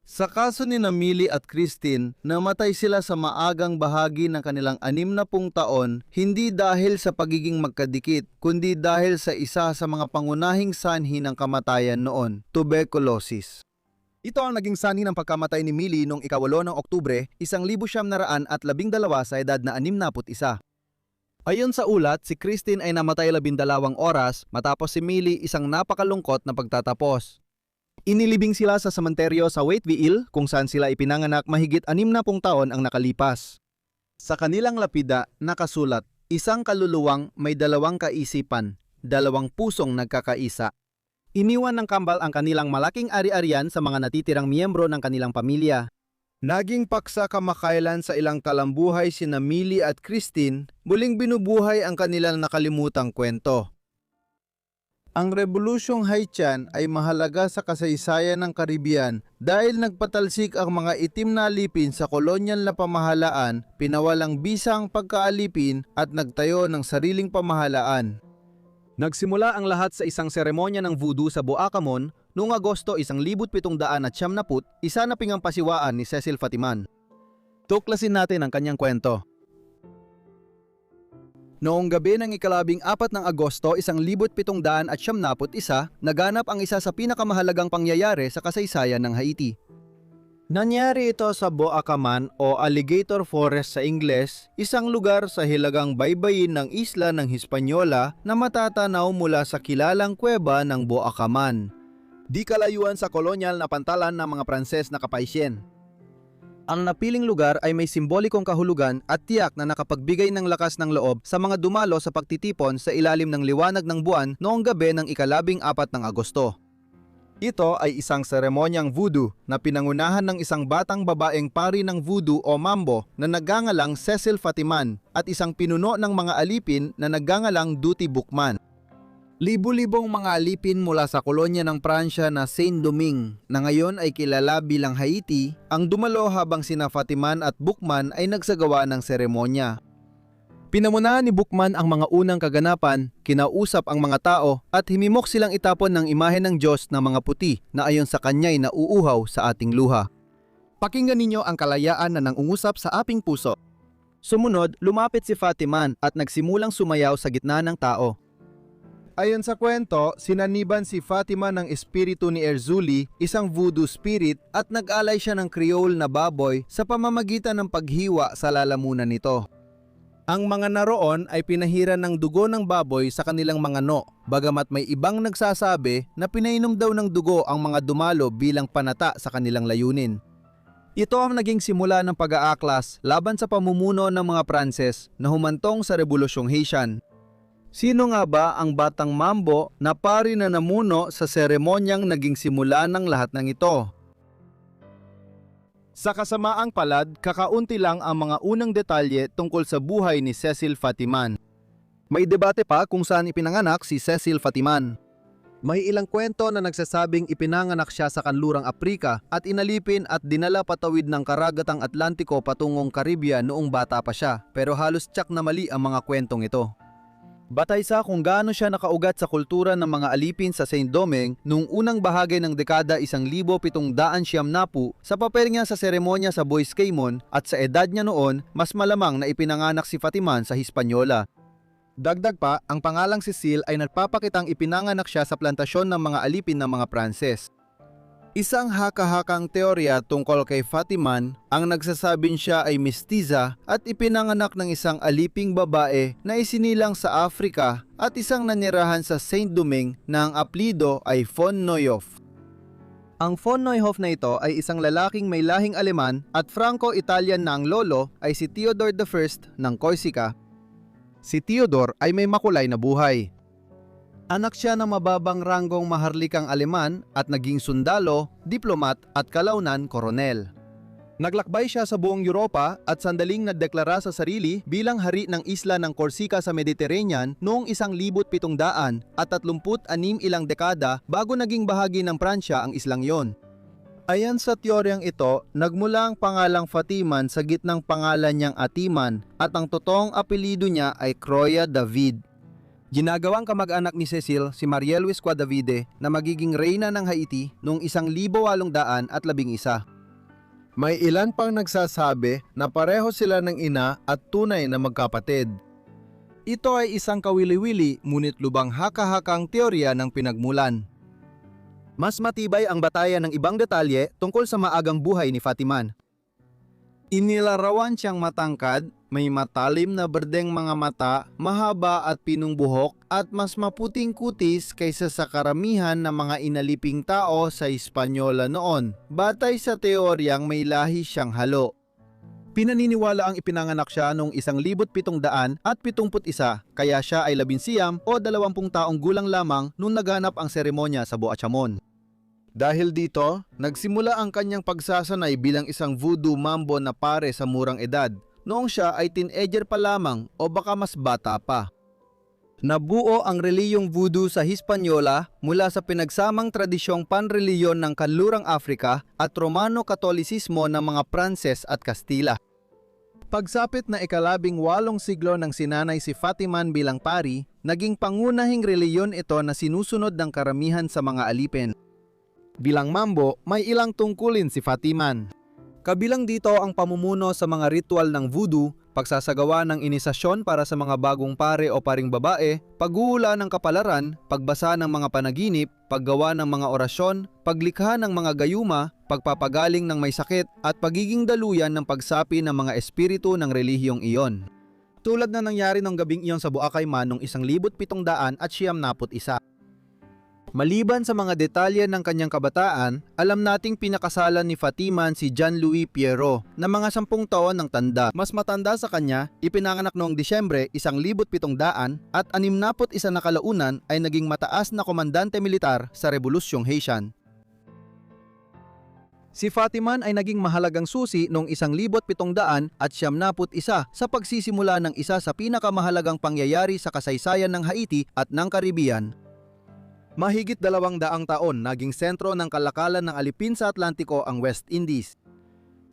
Sa kaso ni Millie at Christine, namatay sila sa maagang bahagi ng kanilang 60 taon hindi dahil sa pagiging magkadikit, kundi dahil sa isa sa mga pangunahing sanhi ng kamatayan noon, tuberculosis. Ito ang naging sanhi ng pagkamatay ni Millie noong 8 ng Oktubre, 1912 sa edad na 61. Ayon sa ulat, si Christine ay namatay 12 oras matapos si Millie isang napakalungkot na pagtatapos. Inilibing sila sa sementeryo sa Waiteville kung saan sila ipinanganak mahigit 60 taon ang nakalipas. Sa kanilang lapida, nakasulat, isang kaluluwang may 2 kaisipan, 2 pusong nagkakaisa. Iniwan ng kambal ang kanilang malaking ari-arian sa mga natitirang miyembro ng kanilang pamilya. Naging paksa kamakailan sa ilang talambuhay sina Millie at Christine, muling binubuhay ang kanilang nakalimutang kwento. Ang Rebolusyong Haitian ay mahalaga sa kasaysayan ng Caribbean dahil nagpatalsik ang mga itim na alipin sa kolonyal na pamahalaan, pinawalang bisa ang pagkaalipin at nagtayo ng sariling pamahalaan. Nagsimula ang lahat sa isang seremonya ng voodoo sa Boacamon noong Agosto 1770, isa na pingampasiwaan ni Cecil Fatiman. Tuklasin natin ang kanyang kwento. Noong gabi ng ika-14 ng Agosto 1771, naganap ang isa sa pinakamahalagang pangyayari sa kasaysayan ng Haiti. Nangyari ito sa Boacaman o Alligator Forest sa Ingles, isang lugar sa hilagang baybayin ng isla ng Hispaniola na matatanaw mula sa kilalang kuweba ng Boacaman. Di kalayuan sa kolonyal na pantalan ng mga Pranses na Kapaisyen. Ang napiling lugar ay may simbolikong kahulugan at tiyak na nakapagbigay ng lakas ng loob sa mga dumalo sa pagtitipon sa ilalim ng liwanag ng buwan noong gabi ng ika-14 ng Agosto. Ito ay isang seremonyang voodoo na pinangunahan ng isang batang babaeng pari ng voodoo o mambo na nagngangalang Cecil Fatiman at isang pinuno ng mga alipin na nagngangalang Duty Bookman. Libu-libong mga alipin mula sa kolonya ng Pransya na Saint-Domingue na ngayon ay kilala bilang Haiti ang dumalo habang sina Fatiman at Bookman ay nagsagawa ng seremonya. Pinamunahan ni Bookman ang mga unang kaganapan, kinausap ang mga tao at himimok silang itapon ng imahe ng Diyos ng mga puti na ayon sa kanya'y nauuhaw sa ating luha. Pakinggan ninyo ang kalayaan na nangungusap sa aping puso. Sumunod, lumapit si Fatiman at nagsimulang sumayaw sa gitna ng tao. Ayon sa kwento, sinaniban si Fatima ng espiritu ni Erzuli, isang voodoo spirit, at nag-alay siya ng Creole na baboy sa pamamagitan ng paghiwa sa lalamunan nito. Ang mga naroon ay pinahiran ng dugo ng baboy sa kanilang mga no, bagamat may ibang nagsasabi na pinainom daw ng dugo ang mga dumalo bilang panata sa kanilang layunin. Ito ang naging simula ng pag-aaklas laban sa pamumuno ng mga Pranses na humantong sa Rebolusyong Haitian. Sino nga ba ang batang mambo na pari na namuno sa seremonyang naging simula ng lahat ng ito? Sa kasamaang palad, kakaunti lang ang mga unang detalye tungkol sa buhay ni Cecil Fatiman. May debate pa kung saan ipinanganak si Cecil Fatiman. May ilang kwento na nagsasabing ipinanganak siya sa kanlurang Aprika at inalipin at dinala patawid ng karagatang Atlantiko patungong Caribbean noong bata pa siya, pero halos tiyak na mali ang mga kwentong ito. Batay sa kung gaano siya nakaugat sa kultura ng mga alipin sa Saint-Domingue noong unang bahagi ng dekada 1770 sa papel niya sa seremonya sa Bois Caymon at sa edad niya noon, mas malamang na ipinanganak si Fatiman sa Hispaniola. Dagdag pa, ang pangalang Cecil ay nagpapakitang ipinanganak siya sa plantasyon ng mga alipin ng mga Pranses. Isang haka-hakang teorya tungkol kay Fatiman ang nagsasabing siya ay mestiza at ipinanganak ng isang aliping babae na isinilang sa Afrika at isang nanirahan sa Saint-Domingue na ang apelyido ay von Neuhoff. Ang von Neuhoff na ito ay isang lalaking may lahing Aleman at Franco-Italian na ang lolo ay si Theodore I ng Corsica. Si Theodore ay may makulay na buhay. Anak siya ng mababang ranggong maharlikang Aleman at naging sundalo, diplomat at kalaunan koronel. Naglakbay siya sa buong Europa at sandaling nagdeklara sa sarili bilang hari ng isla ng Corsica sa Mediterranean noong 1700 at 36 ilang dekada bago naging bahagi ng Pransya ang islang yon. Ayon sa teoryang ito, nagmula ang pangalang Fatiman sa gitnang pangalan niyang Atiman at ang totoong apelyido niya ay Croix David. Ginagawang kamag-anak ni Cecil si Maria Luis Davide na magiging reyna ng Haiti noong 1811. May ilan pang nagsasabi na pareho sila ng ina at tunay na magkapatid. Ito ay isang kawili-wili ngunit lubang haka-hakang teorya ng pinagmulan. Mas matibay ang batayan ng ibang detalye tungkol sa maagang buhay ni Fatiman. Inilarawan siyang matangkad, may matalim na berdeng mga mata, mahaba at pinong buhok at mas maputing kutis kaysa sa karamihan ng mga inaliping tao sa Hispaniola noon, batay sa teoryang may lahi siyang halo. Pinaniniwala ang ipinanganak siya noong 1771 kaya siya ay 19 o 20 taong gulang lamang nung naganap ang seremonya sa Boacamon. Dahil dito, nagsimula ang kanyang pagsasanay bilang isang voodoo mambo na pare sa murang edad, noong siya ay teenager pa lamang o baka mas bata pa. Nabuo ang reliyong voodoo sa Hispaniola mula sa pinagsamang tradisyong panreliyon ng kanlurang Afrika at Romano-Katolisismo ng mga Pranses at Kastila. Pagsapit na ika-18 siglo ng sinanay si Fatiman bilang pari, naging pangunahing reliyon ito na sinusunod ng karamihan sa mga alipin. Bilang mambo, may ilang tungkulin si Fatiman. Kabilang dito ang pamumuno sa mga ritual ng voodoo, pagsasagawa ng inisasyon para sa mga bagong pare o paring babae, paghuhula ng kapalaran, pagbasa ng mga panaginip, paggawa ng mga orasyon, paglikha ng mga gayuma, pagpapagaling ng may sakit, at pagiging daluyan ng pagsapi ng mga espiritu ng relihiyong iyon. Tulad na nangyari ng gabing iyon sa Boracay Man noong 1791. Maliban sa mga detalye ng kanyang kabataan, alam nating pinakasalan ni Fatiman si Jean-Louis Pierrot na mga 10 taon ng tanda. Mas matanda sa kanya, ipinanganak noong Disyembre 1700 at 61 na kalaunan ay naging mataas na komandante militar sa Rebolusyong Haitian. Si Fatiman ay naging mahalagang susi noong 1771 sa pagsisimula ng isa sa pinakamahalagang pangyayari sa kasaysayan ng Haiti at ng Caribbean. Mahigit 200 taon naging sentro ng kalakalan ng alipin sa Atlantiko ang West Indies.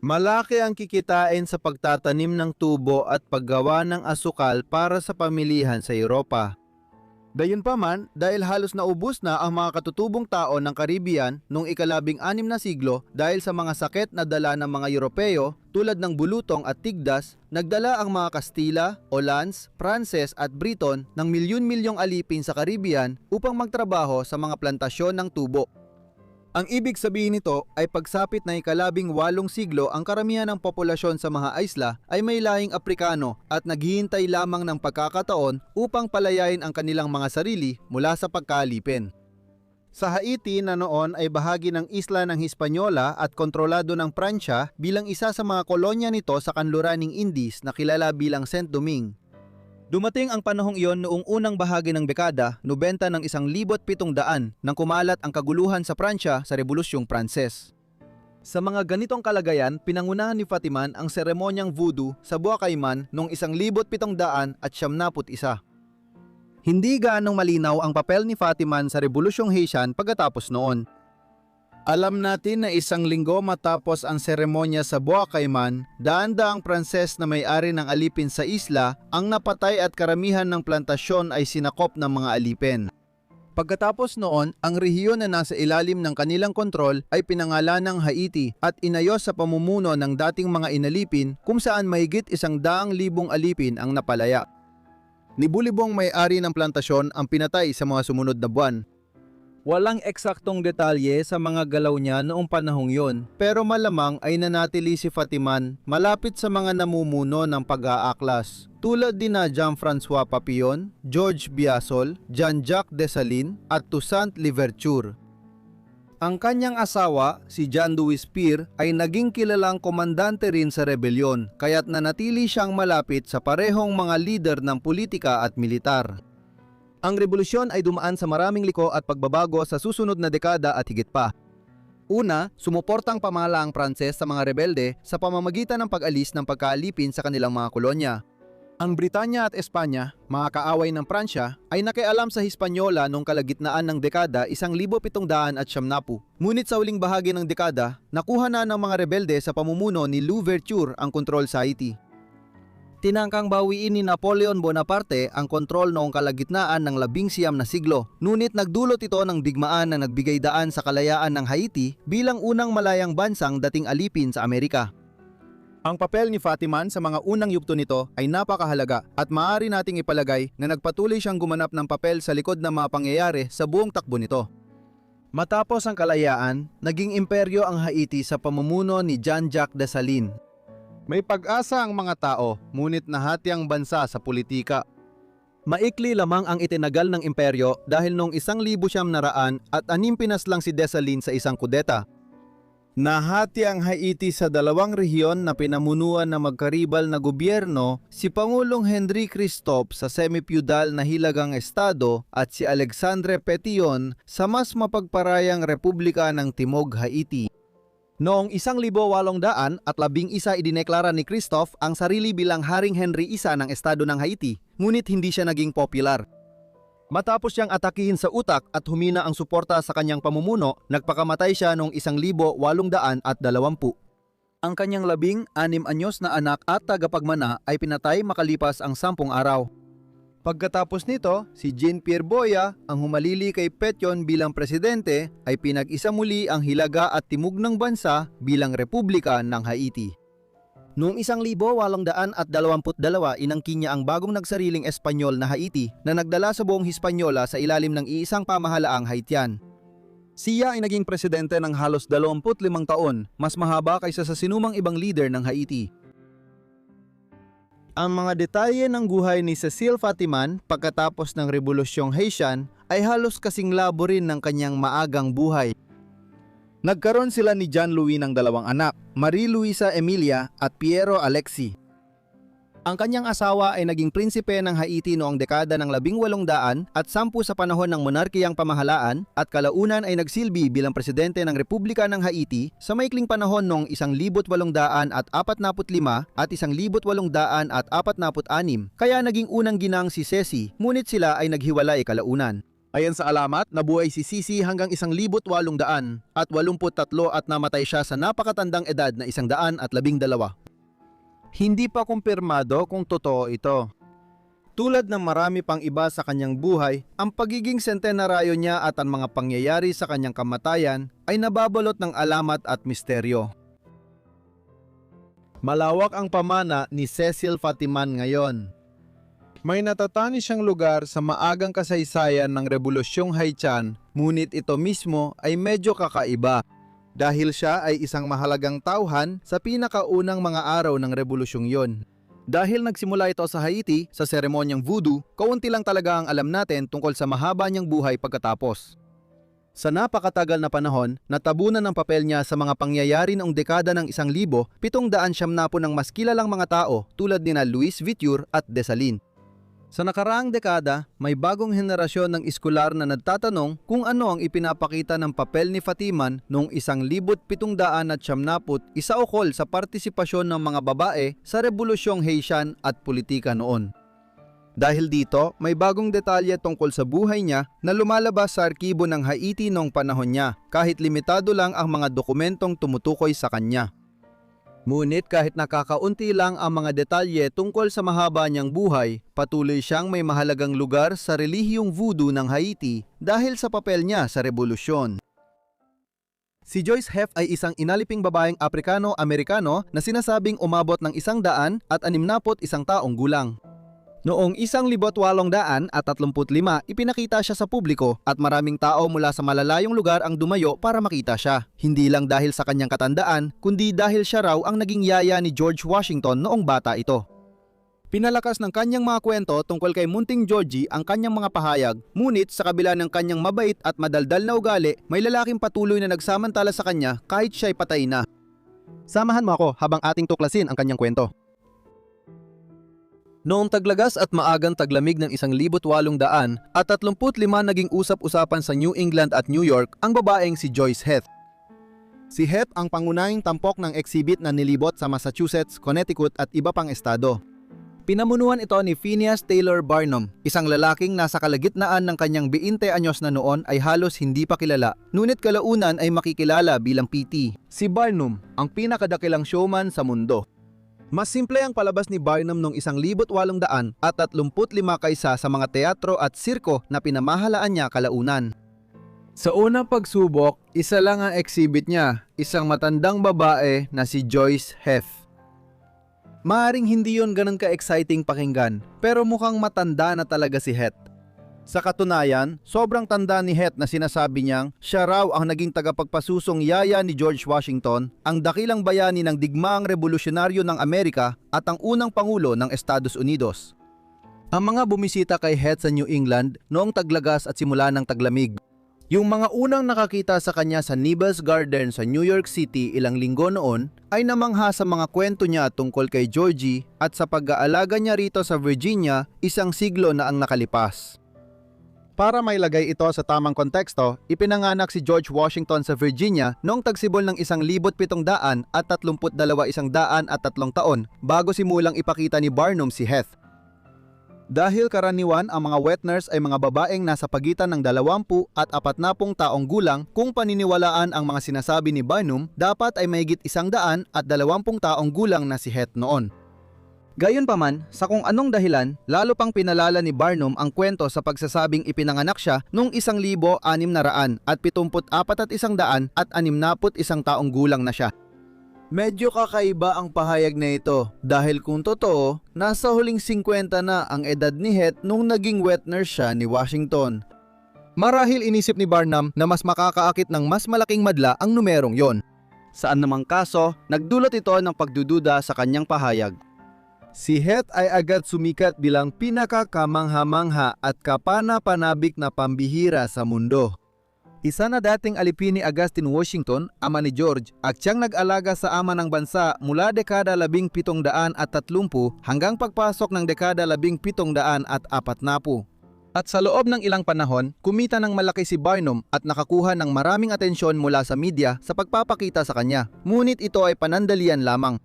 Malaki ang kikitain sa pagtatanim ng tubo at paggawa ng asukal para sa pamilihan sa Europa. Gayunpaman, dahil halos naubos na ang mga katutubong tao ng Caribbean noong ika-16 na siglo dahil sa mga sakit na dala ng mga Europeo tulad ng bulutong at tigdas, nagdala ang mga Kastila, Hollands, Pranses at Briton ng milyon-milyong alipin sa Caribbean upang magtrabaho sa mga plantasyon ng tubo. Ang ibig sabihin nito ay pagsapit na ika-18 siglo ang karamihan ng populasyon sa mga isla ay may lahing Aprikano at naghihintay lamang ng pagkakataon upang palayain ang kanilang mga sarili mula sa pagkaalipin. Sa Haiti na noon ay bahagi ng isla ng Hispaniola at kontrolado ng Pransya bilang isa sa mga kolonya nito sa kanluraning Indies na kilala bilang Saint-Domingue. Dumating ang panahong iyon noong unang bahagi ng dekada, 90 ng 1700 nang kumalat ang kaguluhan sa Pransya sa Rebolusyong Pranses. Sa mga ganitong kalagayan, pinangunahan ni Fatiman ang seremonyang voodoo sa Boracay Man noong 1771. Hindi gaanong malinaw ang papel ni Fatiman sa Rebolusyong Haitian pagkatapos noon. Alam natin na 1 linggo matapos ang seremonya sa Boracay Man, daan-daang Pranses na may-ari ng alipin sa isla ang napatay at karamihan ng plantasyon ay sinakop ng mga alipin. Pagkatapos noon, ang rehiyon na nasa ilalim ng kanilang kontrol ay pinangalan ng Haiti at inayos sa pamumuno ng dating mga inalipin kung saan mahigit 100,000 alipin ang napalaya. Libu-libong may-ari ng plantasyon ang pinatay sa mga sumunod na buwan. Walang eksaktong detalye sa mga galaw niya noong panahong yon, pero malamang ay nanatili si Fatiman malapit sa mga namumuno ng pag-aaklas, tulad din na Jean-François Papillon, Georges Biasol, Jean-Jacques Dessalines at Toussaint Louverture. Ang kanyang asawa, si Jean-Louis Pierre, ay naging kilalang komandante rin sa rebelyon, kaya't nanatili siyang malapit sa parehong mga lider ng politika at militar. Ang revolusyon ay dumaan sa maraming liko at pagbabago sa susunod na dekada at higit pa. Una, sumuportang pamahalaang Pranses sa mga rebelde sa pamamagitan ng pag-alis ng pagkaalipin sa kanilang mga kolonya. Ang Britanya at Espanya, mga kaaway ng Pransya, ay nakialam sa Hispaniola noong kalagitnaan ng dekada 1770. Ngunit sa huling bahagi ng dekada, nakuha na ng mga rebelde sa pamumuno ni Louverture ang kontrol sa Haiti. Tinangkang bawiin ni Napoleon Bonaparte ang kontrol noong kalagitnaan ng 19 na siglo, ngunit nagdulot ito ng digmaan na nagbigay daan sa kalayaan ng Haiti bilang unang malayang bansang dating alipin sa Amerika. Ang papel ni Fatiman sa mga unang yugto nito ay napakahalaga at maaari nating ipalagay na nagpatuloy siyang gumanap ng papel sa likod ng mga pangyayari sa buong takbo nito. Matapos ang kalayaan, naging imperyo ang Haiti sa pamumuno ni Jean-Jacques Dessalines. May pag-asa ang mga tao, ngunit nahati ang bansa sa politika. Maikli lamang ang itinagal ng imperyo dahil noong 1900 at 6 pinaslang si Dessalines sa isang kudeta. Nahati ang Haiti sa 2 rehiyon na pinamunuan ng magkaribal na gobyerno, si Pangulong Henri Christophe sa semi-feudal na Hilagang Estado at si Alexandre Pétion sa mas mapagparayang Republika ng Timog Haiti. Noong 1811 idineklara ni Christophe ang sarili bilang Haring Henry I ng Estado ng Haiti, ngunit hindi siya naging popular. Matapos siyang atakihin sa utak at humina ang suporta sa kanyang pamumuno, nagpakamatay siya noong 1820. Ang kanyang 16 anyos na anak at tagapagmana ay pinatay makalipas ang 10 araw. Pagkatapos nito, si Jean-Pierre Boya, ang humalili kay Pétion bilang presidente, ay pinag-isa muli ang hilaga at timog ng bansa bilang Republika ng Haiti. Noong 1822, inangkin niya ang bagong nagsariling Espanyol na Haiti na nagdala sa buong Hispaniola sa ilalim ng iisang pamahalaang Haitian. Siya ay naging presidente ng halos 25 taon, mas mahaba kaysa sa sinumang ibang leader ng Haiti. Ang mga detalye ng buhay ni Cecile Fatiman pagkatapos ng Rebolusyong Haitian ay halos kasing labo rin ng kanyang maagang buhay. Nagkaroon sila ni John Louis ng 2 anak, Marie Luisa Emilia at Piero Alexi. Ang kanyang asawa ay naging prinsipe ng Haiti noong dekada ng 1800 at 10 sa panahon ng monarkiyang pamahalaan at kalaunan ay nagsilbi bilang presidente ng Republika ng Haiti sa maikling panahon noong 1845 at 1846, kaya naging unang ginang si Ceci, ngunit sila ay naghiwalay kalaunan. Ayon sa alamat, nabuhay si Sisi hanggang 1883 at namatay siya sa napakatandang edad na 112. Hindi pa kumpirmado kung totoo ito. Tulad ng marami pang iba sa kanyang buhay, ang pagiging sentenaryo niya at ang mga pangyayari sa kanyang kamatayan ay nababalot ng alamat at misteryo. Malawak ang pamana ni Cecile Fatiman ngayon. May natatani siyang lugar sa maagang kasaysayan ng Rebolusyong Haitian, ngunit ito mismo ay medyo kakaiba. Dahil siya ay isang mahalagang tauhan sa pinakaunang mga araw ng rebolusyong yon. Dahil nagsimula ito sa Haiti sa seremonyang voodoo, kaunti lang talaga ang alam natin tungkol sa mahaba niyang buhay pagkatapos. Sa napakatagal na panahon, natabunan ng papel niya sa mga pangyayari noong dekada ng 1770 ng mas kilalang mga tao tulad nina Louis Viture at Dessalines. Sa nakaraang dekada, may bagong henerasyon ng eskolar na nagtatanong kung ano ang ipinapakita ng papel ni Fatiman noong 1771 ukol sa partisipasyon ng mga babae sa Rebolusyong Haitian at politika noon. Dahil dito, may bagong detalye tungkol sa buhay niya na lumalabas sa arkibo ng Haiti noong panahon niya, kahit limitado lang ang mga dokumentong tumutukoy sa kanya. Ngunit kahit nakakaunti lang ang mga detalye tungkol sa mahaba niyang buhay, patuloy siyang may mahalagang lugar sa relihiyong voodoo ng Haiti dahil sa papel niya sa rebolusyon. Si Joyce Heth ay isang inaliping babaeng Aprikano-Amerikano na sinasabing umabot ng 161 taong gulang. Noong 1835, ipinakita siya sa publiko at maraming tao mula sa malalayong lugar ang dumayo para makita siya. Hindi lang dahil sa kanyang katandaan, kundi dahil siya raw ang naging yaya ni George Washington noong bata ito. Pinalakas ng kanyang mga kwento tungkol kay Munting Georgie ang kanyang mga pahayag, ngunit sa kabila ng kanyang mabait at madaldal na ugali, may lalaking patuloy na nagsamantala sa kanya kahit siya'y patay na. Samahan mo ako habang ating tuklasin ang kanyang kwento. Noong taglagas at maagang taglamig ng 1835 naging usap-usapan sa New England at New York ang babaeng si Joyce Heth. Si Heth ang pangunahing tampok ng exhibit na nilibot sa Massachusetts, Connecticut at iba pang estado. Pinamunuan ito ni Phineas Taylor Barnum, isang lalaking nasa kalagitnaan ng kanyang 20 anyos na noon ay halos hindi pa kilala, ngunit kalaunan ay makikilala bilang PT. Si Barnum, ang pinakadakilang showman sa mundo. Mas simple ang palabas ni Barnum noong 1835 kaysa sa mga teatro at sirko na pinamahalaan niya kalaunan. Sa unang pagsubok, isa lang ang exhibit niya, isang matandang babae na si Joyce Heth. Maaring hindi yon ganun ka-exciting pakinggan, pero mukhang matanda na talaga si Heth. Sa katunayan, sobrang tanda ni Heth na sinasabi niyang siya raw ang naging tagapagpasusong yaya ni George Washington, ang dakilang bayani ng digmaang revolusyonaryo ng Amerika at ang unang pangulo ng Estados Unidos. Ang mga bumisita kay Heth sa New England noong taglagas at simula ng taglamig. Yung mga unang nakakita sa kanya sa Niba's Garden sa New York City ilang linggo noon ay namangha sa mga kwento niya tungkol kay Georgie at sa pag-aalaga niya rito sa Virginia isang siglo na ang nakalipas. Para mailagay ito sa tamang konteksto, ipinanganak si George Washington sa Virginia noong tagsibol ng 1732 taon bago simulang ipakita ni Barnum si Heth. Dahil karaniwan ang mga wet nurse ay mga babaeng nasa pagitan ng 20 at 40 taong gulang, kung paniniwalaan ang mga sinasabi ni Barnum, dapat ay mahigit 120 taong gulang na si Het noon. Gayunpaman, sa kung anong dahilan, lalo pang pinalala ni Barnum ang kwento sa pagsasabing ipinanganak siya noong 1600 at 74 at 161 taong gulang na siya. Medyo kakaiba ang pahayag na ito dahil kung totoo, nasa huling 50 na ang edad ni Het nung naging wet nurse siya ni Washington. Marahil inisip ni Barnum na mas makakaakit ng mas malaking madla ang numerong yon. Saan namang kaso, nagdulot ito ng pagdududa sa kanyang pahayag. Si Het ay agad sumikat bilang pinakakamangha-mangha at kapana-panabik na pambihira sa mundo. Isa na dating alipin ni Augustine Washington, ama ni George, at siyang nag-alaga sa ama ng bansa mula dekada 1730 hanggang pagpasok ng dekada 1740. At sa loob ng ilang panahon, kumita ng malaki si Barnum at nakakuha ng maraming atensyon mula sa media sa pagpapakita sa kanya. Ngunit ito ay panandalian lamang.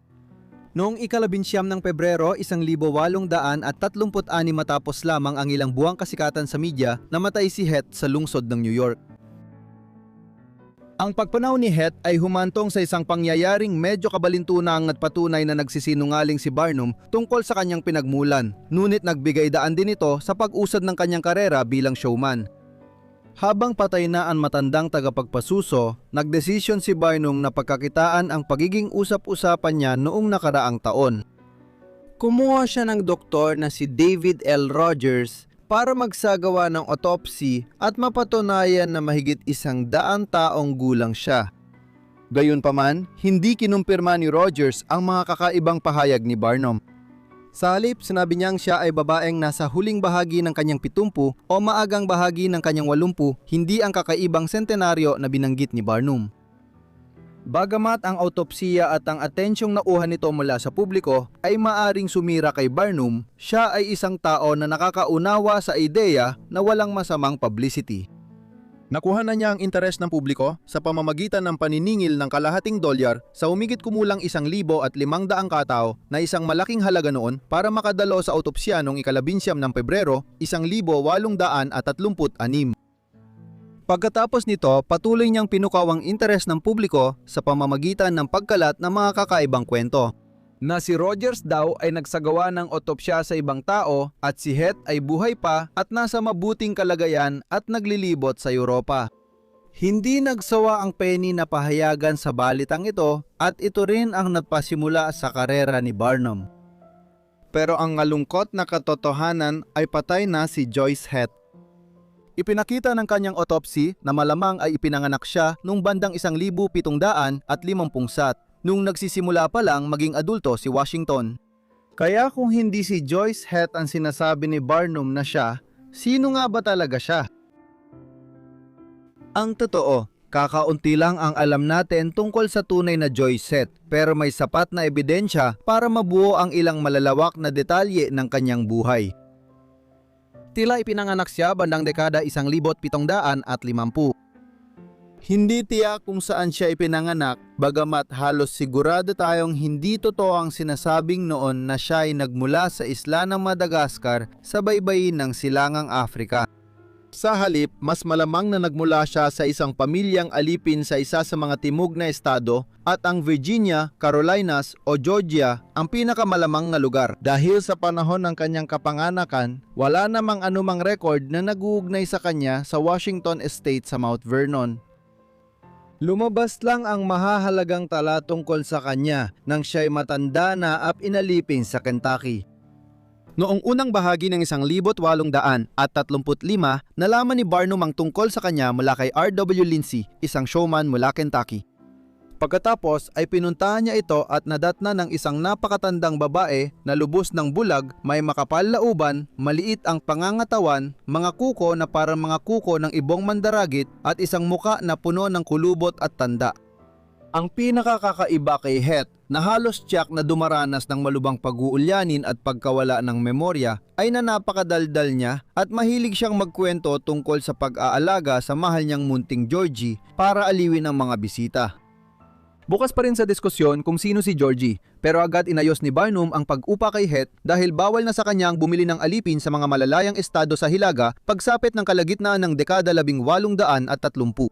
Noong ika-19 ng Pebrero 1836 matapos lamang ang ilang buwang kasikatan sa media, namatay si Het sa lungsod ng New York. Ang pagpanaw ni Het ay humantong sa isang pangyayaring medyo kabalintunang at patunay na nagsisinungaling si Barnum tungkol sa kanyang pinagmulan, ngunit nagbigay daan din ito sa pag-usad ng kanyang karera bilang showman. Habang patay na ang matandang tagapagpasuso, nagdesisyon si Barnum na pagkakitaan ang pagiging usap-usapan niya noong nakaraang taon. Kumuha siya ng doktor na si David L. Rogers para magsagawa ng autopsy at mapatunayan na mahigit 100 taong gulang siya. Gayunpaman, hindi kinumpirma ni Rogers ang mga kakaibang pahayag ni Barnum. Sa halip, sinabi niyang siya ay babaeng nasa huling bahagi ng kanyang 70 o maagang bahagi ng kanyang 80, hindi ang kakaibang sentenaryo na binanggit ni Barnum. Bagamat ang autopsiya at ang atensyong nauha nito mula sa publiko ay maaring sumira kay Barnum, siya ay isang tao na nakakaunawa sa ideya na walang masamang publicity. Nakuha na niya ang interes ng publiko sa pamamagitan ng paniningil ng $100 sa humigit kumulang 1,500 katao na isang malaking halaga noon para makadalo sa autopsya noong ika-19 ng Pebrero 1836. Pagkatapos nito, patuloy niyang pinukaw ang interes ng publiko sa pamamagitan ng pagkalat ng mga kakaibang kwento. Na si Rogers daw ay nagsagawa ng otopsya sa ibang tao at si Het ay buhay pa at nasa mabuting kalagayan at naglilibot sa Europa. Hindi nagsawa ang Penny na pahayagan sa balitang ito at ito rin ang nagpasimula sa karera ni Barnum. Pero ang ngalungkot na katotohanan ay patay na si Joyce Het. Ipinakita ng kanyang autopsy na malamang ay ipinanganak siya noong bandang 1750 nung nagsisimula pa lang maging adulto si Washington. Kaya kung hindi si Joyce Het ang sinasabi ni Barnum na siya, sino nga ba talaga siya? Ang totoo, kakaunti lang ang alam natin tungkol sa tunay na Joyce Het, pero may sapat na ebidensya para mabuo ang ilang malalawak na detalye ng kanyang buhay. Tila ipinanganak siya bandang dekada 1750. Hindi tiyak kung saan siya ipinanganak, bagamat halos sigurado tayong hindi totoo ang sinasabing noon na siya ay nagmula sa isla ng Madagascar sa baybayin ng Silangang Afrika. Sa halip, mas malamang na nagmula siya sa isang pamilyang alipin sa isa sa mga timog na estado at ang Virginia, Carolinas o Georgia ang pinakamalamang na lugar. Dahil sa panahon ng kanyang kapanganakan, wala namang anumang record na nag-uugnay sa kanya sa Washington Estate sa Mount Vernon. Lumabas lang ang mahahalagang tala tungkol sa kanya nang siya'y matanda na at inalipin sa Kentucky. Noong unang bahagi ng 1835, nalaman ni Barnum ang tungkol sa kanya mula kay R.W. Lindsay, isang showman mula Kentucky. Pagkatapos ay pinuntahan niya ito at nadatna ng isang napakatandang babae na lubos ng bulag, may makapal na uban, maliit ang pangangatawan, mga kuko na parang mga kuko ng ibong mandaragit at isang muka na puno ng kulubot at tanda. Ang pinakakakaiba kay Het na halos tiyak na dumaranas ng malubang pag-uulyanin at pagkawala ng memorya ay na napakadaldal niya at mahilig siyang magkwento tungkol sa pag-aalaga sa mahal niyang munting Georgie para aliwin ang mga bisita. Bukas pa rin sa diskusyon kung sino si Georgie, pero agad inayos ni Barnum ang pag-upa kay Het dahil bawal na sa kanyang bumili ng alipin sa mga malalayang estado sa Hilaga pagsapit ng kalagitnaan ng dekada 1830.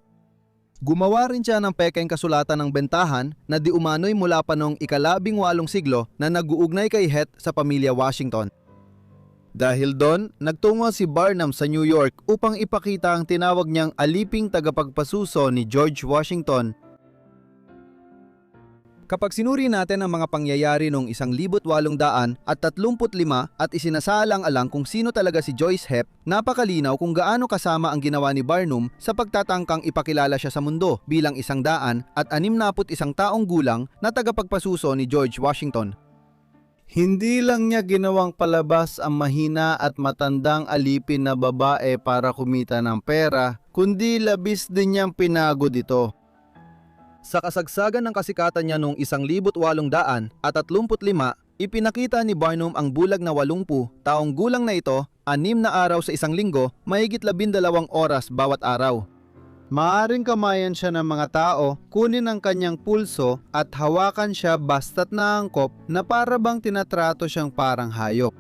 Gumawa rin siya ng pekeng kasulatan ng bentahan na di umano'y mula pa noong ika-18 siglo na nag-uugnay kay Het sa pamilya Washington. Dahil doon, nagtungo si Barnum sa New York upang ipakita ang tinawag niyang aliping tagapagpasuso ni George Washington. Kapag sinuri natin ang mga pangyayari noong 1835 at isinasaalang-alang kung sino talaga si Joyce Heth, napakalinaw kung gaano kasama ang ginawa ni Barnum sa pagtatangkang ipakilala siya sa mundo bilang 161 taong gulang na tagapagpasuso ni George Washington. Hindi lang niya ginawang palabas ang mahina at matandang alipin na babae para kumita ng pera, kundi labis din niyang pinagod ito. Sa kasagsagan ng kasikatan niya noong 1835, ipinakita ni Barnum ang bulag na 80 taong gulang na ito, 6 na araw sa isang linggo, mahigit 12 oras bawat araw. Maaring kamayan siya ng mga tao, kunin ang kanyang pulso at hawakan siya basta't naangkop na para bang tinatrato siyang parang hayop.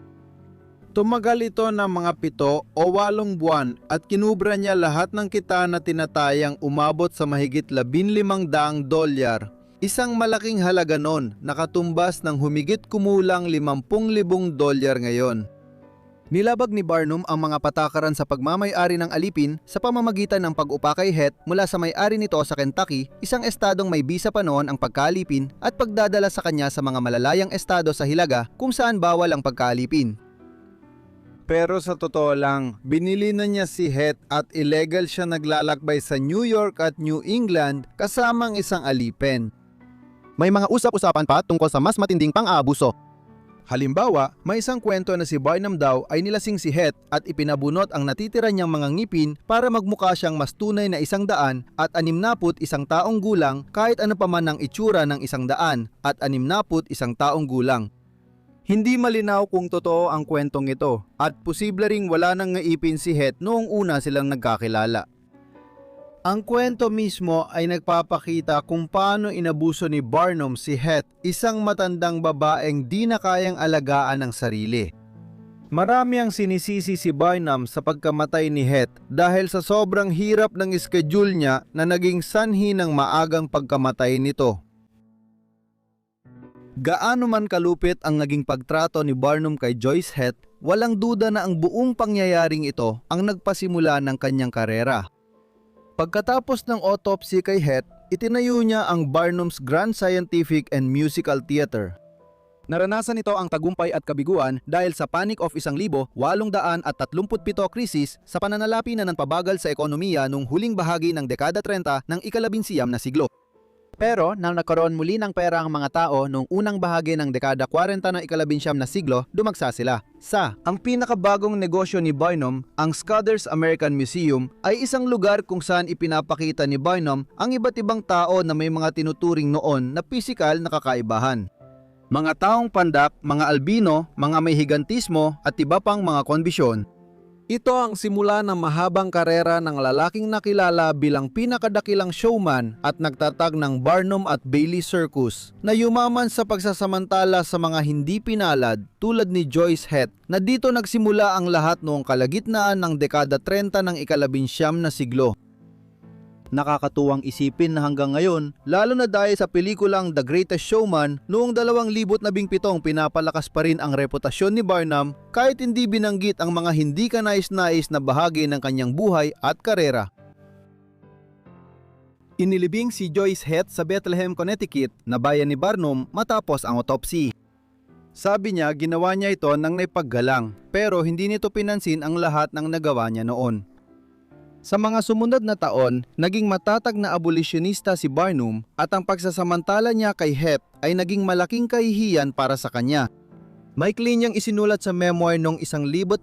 Tumagal ito ng mga 7 o 8 buwan at kinubra niya lahat ng kita na tinatayang umabot sa mahigit $15,000, isang malaking halaga noon, nakatumbas ng humigit kumulang $50,000 ngayon. Nilabag ni Barnum ang mga patakaran sa pagmamay-ari ng alipin sa pamamagitan ng pag-upa kay Het mula sa may-ari nito sa Kentucky, isang estadong may bisa pa noon ang pagkaalipin, at pagdadala sa kanya sa mga malalayang estado sa Hilaga kung saan bawal ang pagkaalipin. Pero sa totoo lang, binili na niya si Het at illegal siya naglalakbay sa New York at New England kasamang isang alipin. May mga usap-usapan pa tungkol sa mas matinding pang-aabuso. Halimbawa, may isang kwento na si Barnum daw ay nilasing si Het at ipinabunot ang natitira niyang mga ngipin para magmukha siyang mas tunay na 161 taong gulang kahit ano pa man ang itsura ng 161 taong gulang. Hindi malinaw kung totoo ang kwentong ito at posible ring wala nang ngaipin si Het noong una silang nagkakilala. Ang kwento mismo ay nagpapakita kung paano inabuso ni Barnum si Het, isang matandang babaeng di na kayang alagaan ng sarili. Marami ang sinisisi si Barnum sa pagkamatay ni Het dahil sa sobrang hirap ng schedule niya na naging sanhi ng maagang pagkamatay nito. Gaano man kalupit ang naging pagtrato ni Barnum kay Joyce Heth, walang duda na ang buong pangyayaring ito ang nagpasimula ng kanyang karera. Pagkatapos ng autopsy kay Heth, itinayo niya ang Barnum's Grand Scientific and Musical Theater. Naranasan nito ang tagumpay at kabiguan dahil sa Panic of 1837 krisis sa pananalapi na ng pabagal sa ekonomiya noong huling bahagi ng dekada 30 ng ika-19 na siglo. Pero nang nagkaroon muli ng pera ang mga tao noong unang bahagi ng dekada 40 ng ika-19 na siglo, dumagsa sila. Ang pinakabagong negosyo ni Barnum, ang Scudder's American Museum, ay isang lugar kung saan ipinapakita ni Barnum ang iba't ibang tao na may mga tinuturing noon na pisikal na kakaibahan. Mga taong pandak, mga albino, mga may higantismo at iba pang mga kondisyon. Ito ang simula ng mahabang karera ng lalaking nakilala bilang pinakadakilang showman at nagtatag ng Barnum at Bailey Circus na yumaman sa pagsasamantala sa mga hindi pinalad tulad ni Joyce Heth, na dito nagsimula ang lahat noong kalagitnaan ng dekada 30 ng ika-19 na siglo. Nakakatuwang isipin na hanggang ngayon, lalo na dahil sa pelikulang The Greatest Showman, noong 2017 pinapalakas pa rin ang reputasyon ni Barnum kahit hindi binanggit ang mga hindi kanais-nais na bahagi ng kanyang buhay at karera. Inilibing si Joyce Heth sa Bethlehem, Connecticut na bayan ni Barnum matapos ang autopsy. Sabi niya ginawa niya ito ng naipaggalang, pero hindi nito pinansin ang lahat ng nagawa niya noon. Sa mga sumunod na taon, naging matatag na abolisyonista si Barnum at ang pagsasamantala niya kay Heth ay naging malaking kahihiyan para sa kanya. Maikli niyang isinulat sa memoir noong 1869,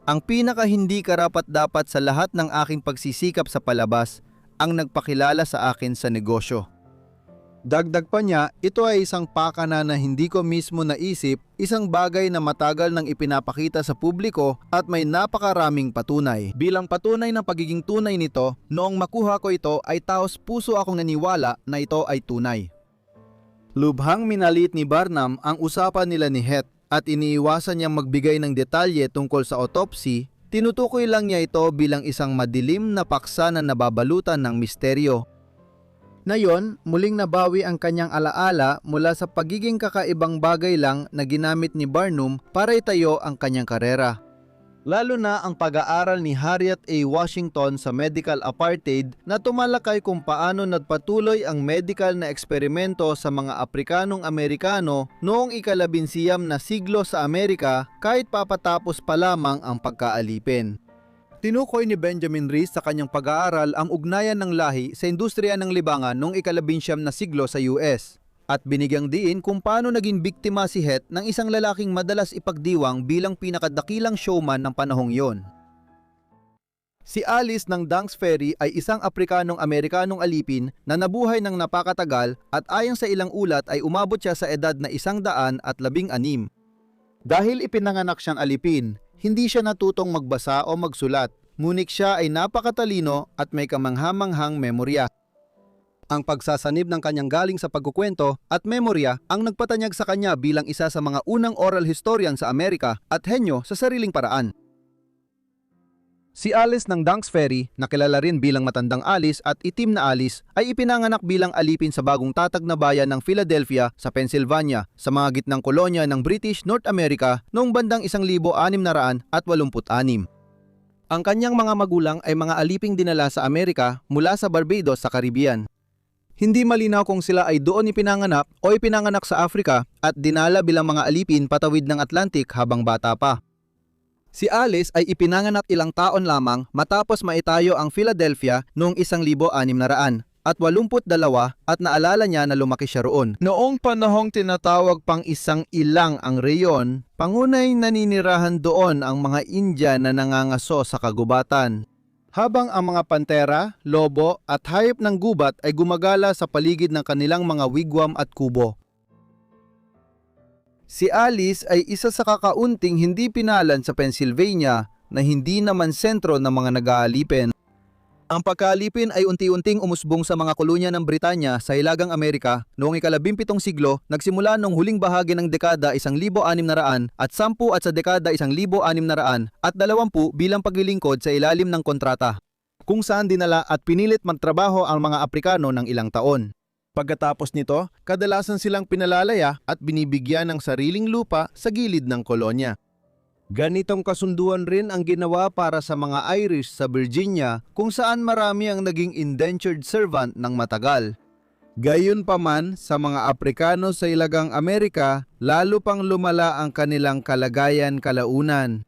ang pinaka hindi karapat-dapat sa lahat ng aking pagsisikap sa palabas ang nagpakilala sa akin sa negosyo. Dagdag pa niya, ito ay isang pakana na hindi ko mismo naisip, isang bagay na matagal nang ipinapakita sa publiko at may napakaraming patunay. Bilang patunay ng pagiging tunay nito, noong makuha ko ito ay taos puso akong naniwala na ito ay tunay. Lubhang minalit ni Barnum ang usapan nila ni Het at iniiwasan niyang magbigay ng detalye tungkol sa autopsy. Tinutukoy lang niya ito bilang isang madilim na paksa na nababalutan ng misteryo. Ngayon, muling nabawi ang kanyang alaala mula sa pagiging kakaibang bagay lang na ginamit ni Barnum para itayo ang kanyang karera. Lalo na ang pag-aaral ni Harriet A. Washington sa medical apartheid na tumalakay kung paano nagpatuloy ang medical na eksperimento sa mga Aprikanong Amerikano noong ika-19 na siglo sa Amerika kahit papatapos pa lamang ang pagkaalipin. Tinukoy ni Benjamin Rees sa kanyang pag-aaral ang ugnayan ng lahi sa industriya ng libangan noong ika-19 na siglo sa US at binigyang diin kung paano naging biktima si Het ng isang lalaking madalas ipagdiwang bilang pinakadakilang showman ng panahong yon. Si Alice ng Dunks Ferry ay isang Aprikanong Amerikanong alipin na nabuhay ng napakatagal at ayon sa ilang ulat ay umabot siya sa edad na 116. Dahil ipinanganak siyang alipin, hindi siya natutong magbasa o magsulat, ngunit siya ay napakatalino at may kamanghamanghang memorya. Ang pagsasanib ng kanyang galing sa pagkukwento at memorya ang nagpatanyag sa kanya bilang isa sa mga unang oral historian sa Amerika at henyo sa sariling paraan. Si Alice ng Dunks Ferry, na kilala rin bilang Matandang Alice at Itim na Alice, ay ipinanganak bilang alipin sa bagong tatag na bayan ng Philadelphia sa Pennsylvania sa mga gitnang kolonya ng British North America noong bandang 1686. Ang kanyang mga magulang ay mga aliping dinala sa Amerika mula sa Barbados sa Caribbean. Hindi malinaw kung sila ay doon ipinanganak o ipinanganak sa Africa at dinala bilang mga alipin patawid ng Atlantic habang bata pa. Si Alice ay ipinanganak ilang taon lamang matapos maitayo ang Philadelphia noong 1600 at 82 at naalala niya na lumaki siya roon. Noong panahong tinatawag pang isang ilang ang reyon, pangunay naninirahan doon ang mga India na nangangaso sa kagubatan. Habang ang mga pantera, lobo at hayop ng gubat ay gumagala sa paligid ng kanilang mga wigwam at kubo. Si Alice ay isa sa kakaunting hindi pinalan sa Pennsylvania na hindi naman sentro ng mga nag-aalipin. Ang pagkaalipin ay unti-unting umusbong sa mga kolonya ng Britanya sa Hilagang Amerika noong ika-17 siglo, nagsimula noong huling bahagi ng dekada 1600 at 10 at sa dekada 1600 at 20 bilang paglilingkod sa ilalim ng kontrata, kung saan dinala at pinilit magtrabaho ang mga Aprikano ng ilang taon. Pagkatapos nito, kadalasan silang pinalalaya at binibigyan ng sariling lupa sa gilid ng kolonya. Ganitong kasunduan rin ang ginawa para sa mga Irish sa Virginia kung saan marami ang naging indentured servant ng matagal. Gayunpaman, sa mga Aprikano sa Hilagang Amerika, lalo pang lumala ang kanilang kalagayan kalaunan.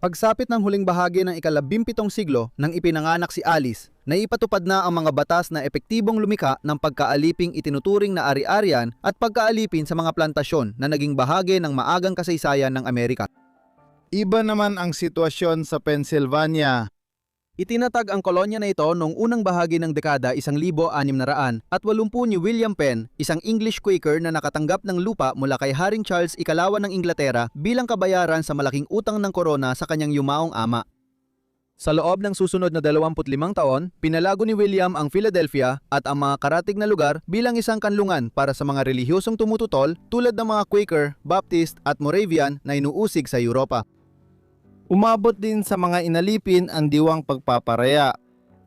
Pagsapit ng huling bahagi ng ika-17 siglo nang ipinanganak si Alice, naipatupad na ang mga batas na epektibong lumika ng pagkaaliping itinuturing na ari-arian at pagkaalipin sa mga plantasyon na naging bahagi ng maagang kasaysayan ng Amerika. Iba naman ang sitwasyon sa Pennsylvania. Itinatag ang kolonya na ito noong unang bahagi ng dekada 1680 at 80 ni William Penn, isang English Quaker na nakatanggap ng lupa mula kay Haring Charles Ikalawa ng Inglaterra bilang kabayaran sa malaking utang ng korona sa kanyang yumaong ama. Sa loob ng susunod na 25 taon, pinalago ni William ang Philadelphia at ang mga karatig na lugar bilang isang kanlungan para sa mga relihiyosong tumututol tulad ng mga Quaker, Baptist at Moravian na inuusig sa Europa. Umabot din sa mga inalipin ang diwang pagpaparaya.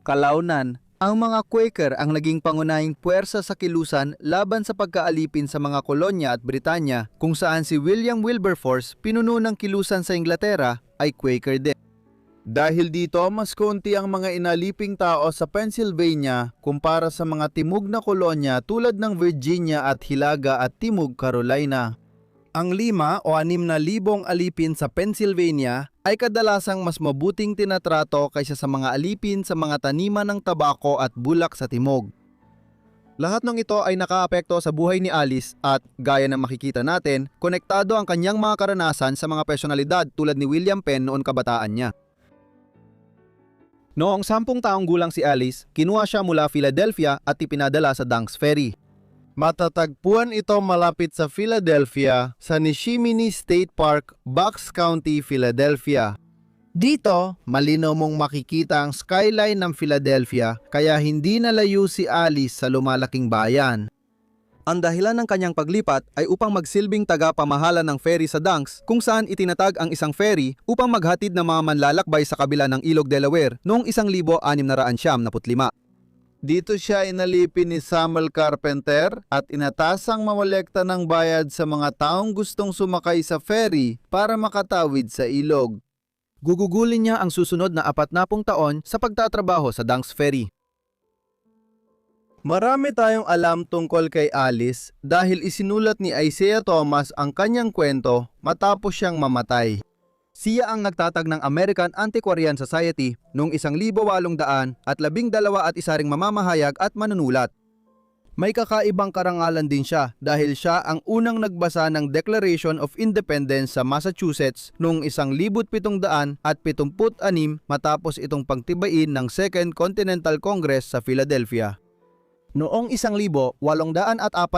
Kalaunan, ang mga Quaker ang naging pangunahing puwersa sa kilusan laban sa pagkaalipin sa mga kolonya at Britanya, kung saan si William Wilberforce, pinuno ng kilusan sa Inglaterra, ay Quaker din. Dahil dito, mas konti ang mga inaliping tao sa Pennsylvania kumpara sa mga timog na kolonya tulad ng Virginia at Hilaga at Timog Carolina. Ang 5 o 6,000 alipin sa Pennsylvania ay kadalasang mas mabuting tinatrato kaysa sa mga alipin sa mga taniman ng tabako at bulak sa timog. Lahat ng ito ay nakaapekto sa buhay ni Alice at, gaya ng makikita natin, konektado ang kanyang mga karanasan sa mga personalidad tulad ni William Penn noon kabataan niya. Noong 10 taong gulang si Alice, kinuha siya mula Philadelphia at ipinadala sa Dunks Ferry. Matatagpuan ito malapit sa Philadelphia sa Nishimini State Park, Bucks County, Philadelphia. Dito, malinaw mong makikita ang skyline ng Philadelphia kaya hindi nalayo si Alice sa lumalaking bayan. Ang dahilan ng kanyang paglipat ay upang magsilbing taga-pamahala ng ferry sa Dunks kung saan itinatag ang isang ferry upang maghatid ng mga manlalakbay sa kabila ng Ilog Delaware noong 1675. Dito siya inalipin ni Samuel Carpenter at inatasang mamolekta ng bayad sa mga taong gustong sumakay sa ferry para makatawid sa ilog. Gugugulin niya ang susunod na 40 taon sa pagtatrabaho sa Dunks Ferry. Marami tayong alam tungkol kay Alice dahil isinulat ni Isaiah Thomas ang kanyang kwento matapos siyang mamatay. Siya ang nagtatag ng American Antiquarian Society noong 1812 at isa ring mamamahayag at manunulat. May kakaibang karangalan din siya dahil siya ang unang nagbasa ng Declaration of Independence sa Massachusetts noong 1776 matapos itong pagtibayin ng Second Continental Congress sa Philadelphia. Noong 1804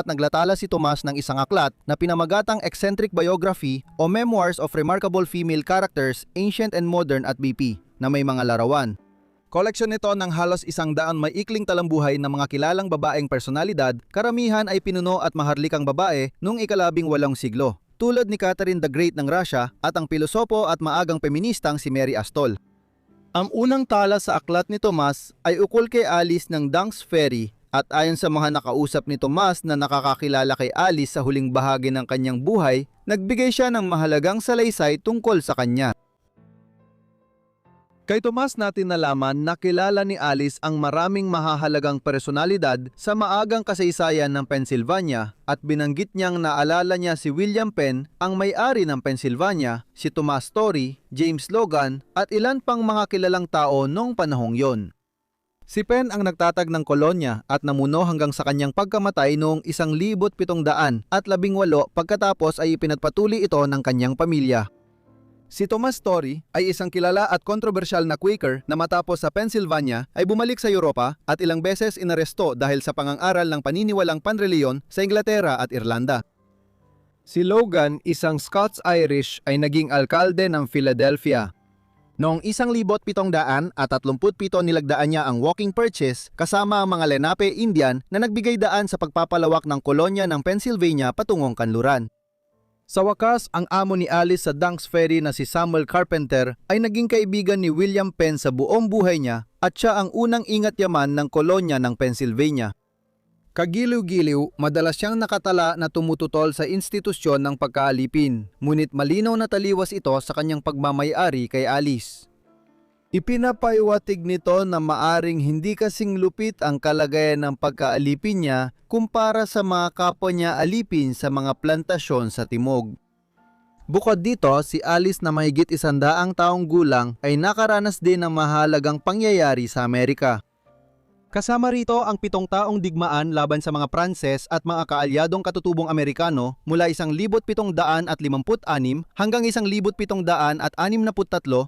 naglatala si Tomas ng isang aklat na pinamagatang Eccentric Biography o Memoirs of Remarkable Female Characters, Ancient and Modern at BP na may mga larawan. Koleksyon nito ng halos 100 may ikling talambuhay ng mga kilalang babaeng personalidad, karamihan ay pinuno at maharlikang babae noong ika-18 siglo, tulad ni Catherine the Great ng Russia at ang pilosopo at maagang feministang si Mary Astol. Ang unang tala sa aklat ni Tomas ay ukol kay Alice ng Dunks Ferry at ayon sa mga nakausap ni Tomas na nakakakilala kay Alice sa huling bahagi ng kanyang buhay, nagbigay siya ng mahalagang salaysay tungkol sa kanya. Kay Tomas natin nalaman na kilala ni Alice ang maraming mahahalagang personalidad sa maagang kasaysayan ng Pennsylvania at binanggit niyang naalala niya si William Penn, ang may-ari ng Pennsylvania, si Thomas Story, James Logan at ilan pang mga kilalang tao noong panahong yon. Si Penn ang nagtatag ng kolonya at namuno hanggang sa kanyang pagkamatay noong 1718 pagkatapos ay ipinagpatuloy ito ng kanyang pamilya. Si Thomas Story ay isang kilala at kontrobersyal na Quaker na matapos sa Pennsylvania ay bumalik sa Europa at ilang beses inaresto dahil sa pangang-aral ng paniniwalang panreliyon sa Inglaterra at Irlanda. Si Logan, isang Scots-Irish, ay naging alkalde ng Philadelphia. Noong 1737 nilagdaan niya ang walking purchase kasama ang mga Lenape Indian na nagbigay daan sa pagpapalawak ng kolonya ng Pennsylvania patungong kanluran. Sa wakas, ang amo ni Alice sa Dunks Ferry na si Samuel Carpenter ay naging kaibigan ni William Penn sa buong buhay niya at siya ang unang ingat-yaman ng kolonya ng Pennsylvania. Kagiliw-giliw, madalas siyang nakatala na tumututol sa institusyon ng pagkaalipin, ngunit malinaw na taliwas ito sa kanyang pagmamay-ari kay Alice. Ipinapaiwatig nito na maaring hindi kasing lupit ang kalagayan ng pagkaalipin niya kumpara sa mga kapwa niya alipin sa mga plantasyon sa timog. Bukod dito, si Alice na mahigit 100 taong gulang ay nakaranas din ng mahalagang pangyayari sa Amerika. Kasama rito ang 7 taong digmaan laban sa mga Pranses at mga kaalyadong katutubong Amerikano mula 1756 hanggang 1763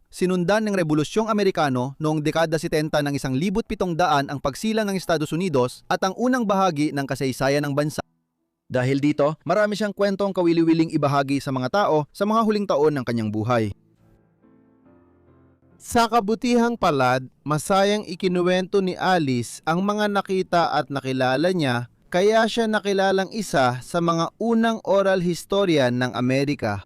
sinundan ng Rebolusyong Amerikano noong dekada 70 ng 1700 ang pagsilang ng Estados Unidos at ang unang bahagi ng kasaysayan ng bansa. Dahil dito, marami siyang kwentong kawili-wiling ibahagi sa mga tao sa mga huling taon ng kanyang buhay. Sa kabutihang palad, masayang ikinuwento ni Alice ang mga nakita at nakilala niya, kaya siya nakilalang isa sa mga unang oral historian ng Amerika.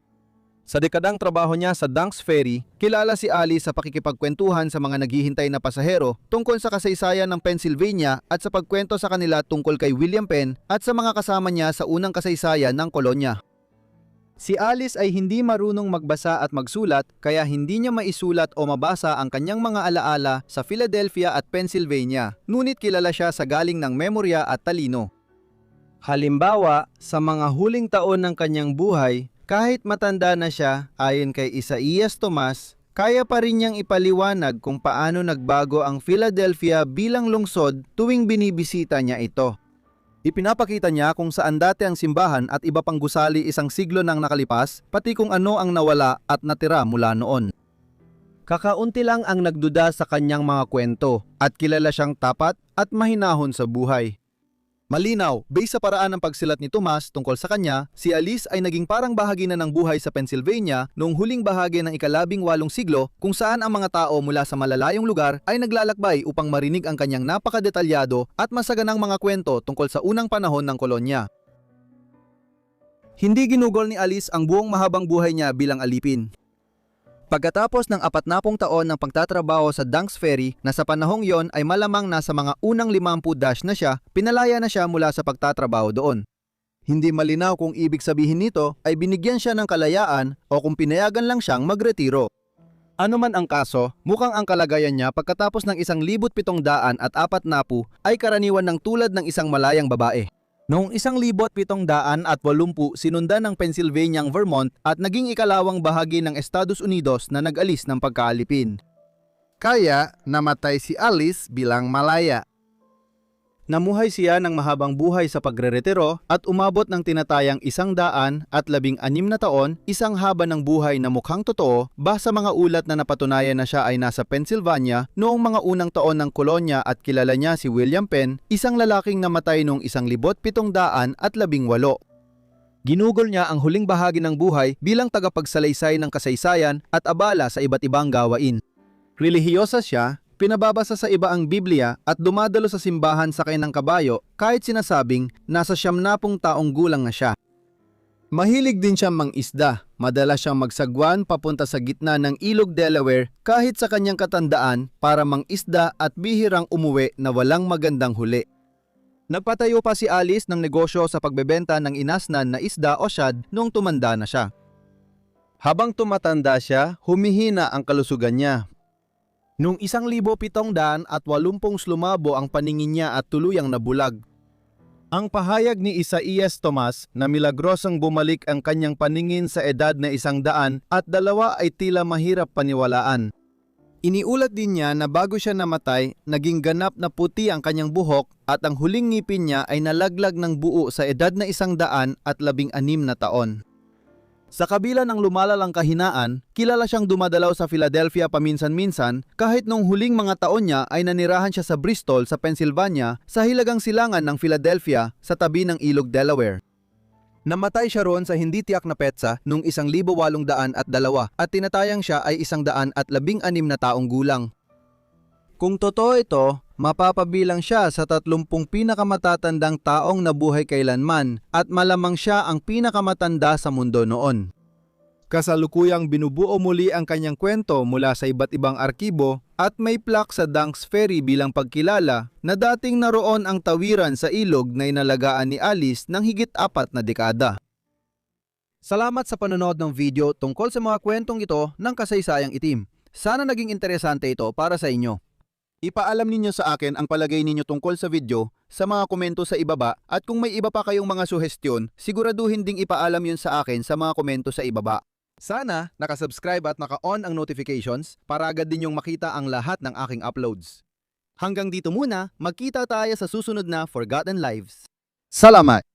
Sa dekadang trabaho niya sa Dunks Ferry, kilala si Alice sa pakikipagkwentuhan sa mga naghihintay na pasahero tungkol sa kasaysayan ng Pennsylvania at sa pagkwento sa kanila tungkol kay William Penn at sa mga kasama niya sa unang kasaysayan ng kolonya. Si Alice ay hindi marunong magbasa at magsulat kaya hindi niya maisulat o mabasa ang kanyang mga alaala sa Philadelphia at Pennsylvania, ngunit kilala siya sa galing ng memorya at talino. Halimbawa, sa mga huling taon ng kanyang buhay, kahit matanda na siya, ayon kay Isaiah Thomas, kaya pa rin niyang ipaliwanag kung paano nagbago ang Philadelphia bilang lungsod tuwing binibisita niya ito. Ipinapakita niya kung saan dati ang simbahan at iba pang gusali isang siglo nang nakalipas, pati kung ano ang nawala at natira mula noon. Kakaunti lang ang nagduda sa kanyang mga kwento at kilala siyang tapat at mahinahon sa buhay. Malinaw, based sa paraan ng pagsilat ni Tomas tungkol sa kanya, si Alice ay naging parang bahagi na ng buhay sa Pennsylvania noong huling bahagi ng ika-18 siglo kung saan ang mga tao mula sa malalayong lugar ay naglalakbay upang marinig ang kanyang napakadetalyado at masaganang mga kwento tungkol sa unang panahon ng kolonya. Hindi ginugol ni Alice ang buong mahabang buhay niya bilang alipin. Pagkatapos ng 40 taon ng pagtatrabaho sa Dunks Ferry na sa panahong yon ay malamang nasa mga unang 50 dash na siya, pinalaya na siya mula sa pagtatrabaho doon. Hindi malinaw kung ibig sabihin nito ay binigyan siya ng kalayaan o kung pinayagan lang siyang magretiro. Ano man ang kaso, mukhang ang kalagayan niya pagkatapos ng 1,740 ay karaniwan ng tulad ng isang malayang babae. Noong 1,780 sinundan ng Pennsylvania ang Vermont at naging ikalawang bahagi ng Estados Unidos na nag-alis ng pagkaalipin. Kaya namatay si Alice bilang malaya. Namuhay siya ng mahabang buhay sa pagreretiro at umabot ng tinatayang 116 na taon, isang haba ng buhay na mukhang totoo base sa mga ulat na napatunayan na siya ay nasa Pennsylvania noong mga unang taon ng kolonya at kilala niya si William Penn, isang lalaking namatay noong 1718. Ginugol niya ang huling bahagi ng buhay bilang tagapagsalaysay ng kasaysayan at abala sa iba't ibang gawain. Relihiyosa siya, pinababasa sa iba ang Biblia at dumadalo sa simbahan sakay ng kabayo kahit sinasabing nasa 70 taong gulang na siya. Mahilig din siyang mangisda, madalas siyang magsagwan papunta sa gitna ng ilog Delaware kahit sa kanyang katandaan para mangisda at bihirang umuwi na walang magandang huli. Nagpatayo pa si Alice ng negosyo sa pagbebenta ng inasnan na isda o shad noong tumanda na siya. Habang tumatanda siya, humihina ang kalusugan niya. Noong 1,780 lumabo ang paningin niya at tuluyang nabulag. Ang pahayag ni Isaias Tomas na milagrosang bumalik ang kanyang paningin sa edad na 100 at 2 ay tila mahirap paniwalaan. Iniulat din niya na bago siya namatay, naging ganap na puti ang kanyang buhok at ang huling ngipin niya ay nalaglag ng buo sa edad na 116 na taon. Sa kabila ng lumalalang kahinaan, kilala siyang dumadalaw sa Philadelphia paminsan-minsan kahit nung huling mga taon niya ay nanirahan siya sa Bristol sa Pennsylvania sa hilagang silangan ng Philadelphia sa tabi ng ilog Delaware. Namatay siya roon sa hindi tiyak na petsa noong 1802 at tinatayang siya ay 116 na taong gulang. Kung totoo ito, mapapabilang siya sa 30 pinakamatatandang taong nabuhay kailanman at malamang siya ang pinakamatanda sa mundo noon. Kasalukuyang binubuo muli ang kanyang kwento mula sa iba't ibang arkibo at may plaque sa Dunks Ferry bilang pagkilala na dating naroon ang tawiran sa ilog na inalagaan ni Alice ng higit 4 na dekada. Salamat sa panonood ng video tungkol sa mga kwentong ito ng kasaysayang itim. Sana naging interesante ito para sa inyo. Ipaalam ninyo sa akin ang palagay ninyo tungkol sa video sa mga komento sa ibaba at kung may iba pa kayong mga suhestyon, siguraduhin ding ipaalam yun sa akin sa mga komento sa ibaba. Sana nakasubscribe at naka-on ang notifications para agad din yung makita ang lahat ng aking uploads. Hanggang dito muna, magkita tayo sa susunod na Forgotten Lives. Salamat!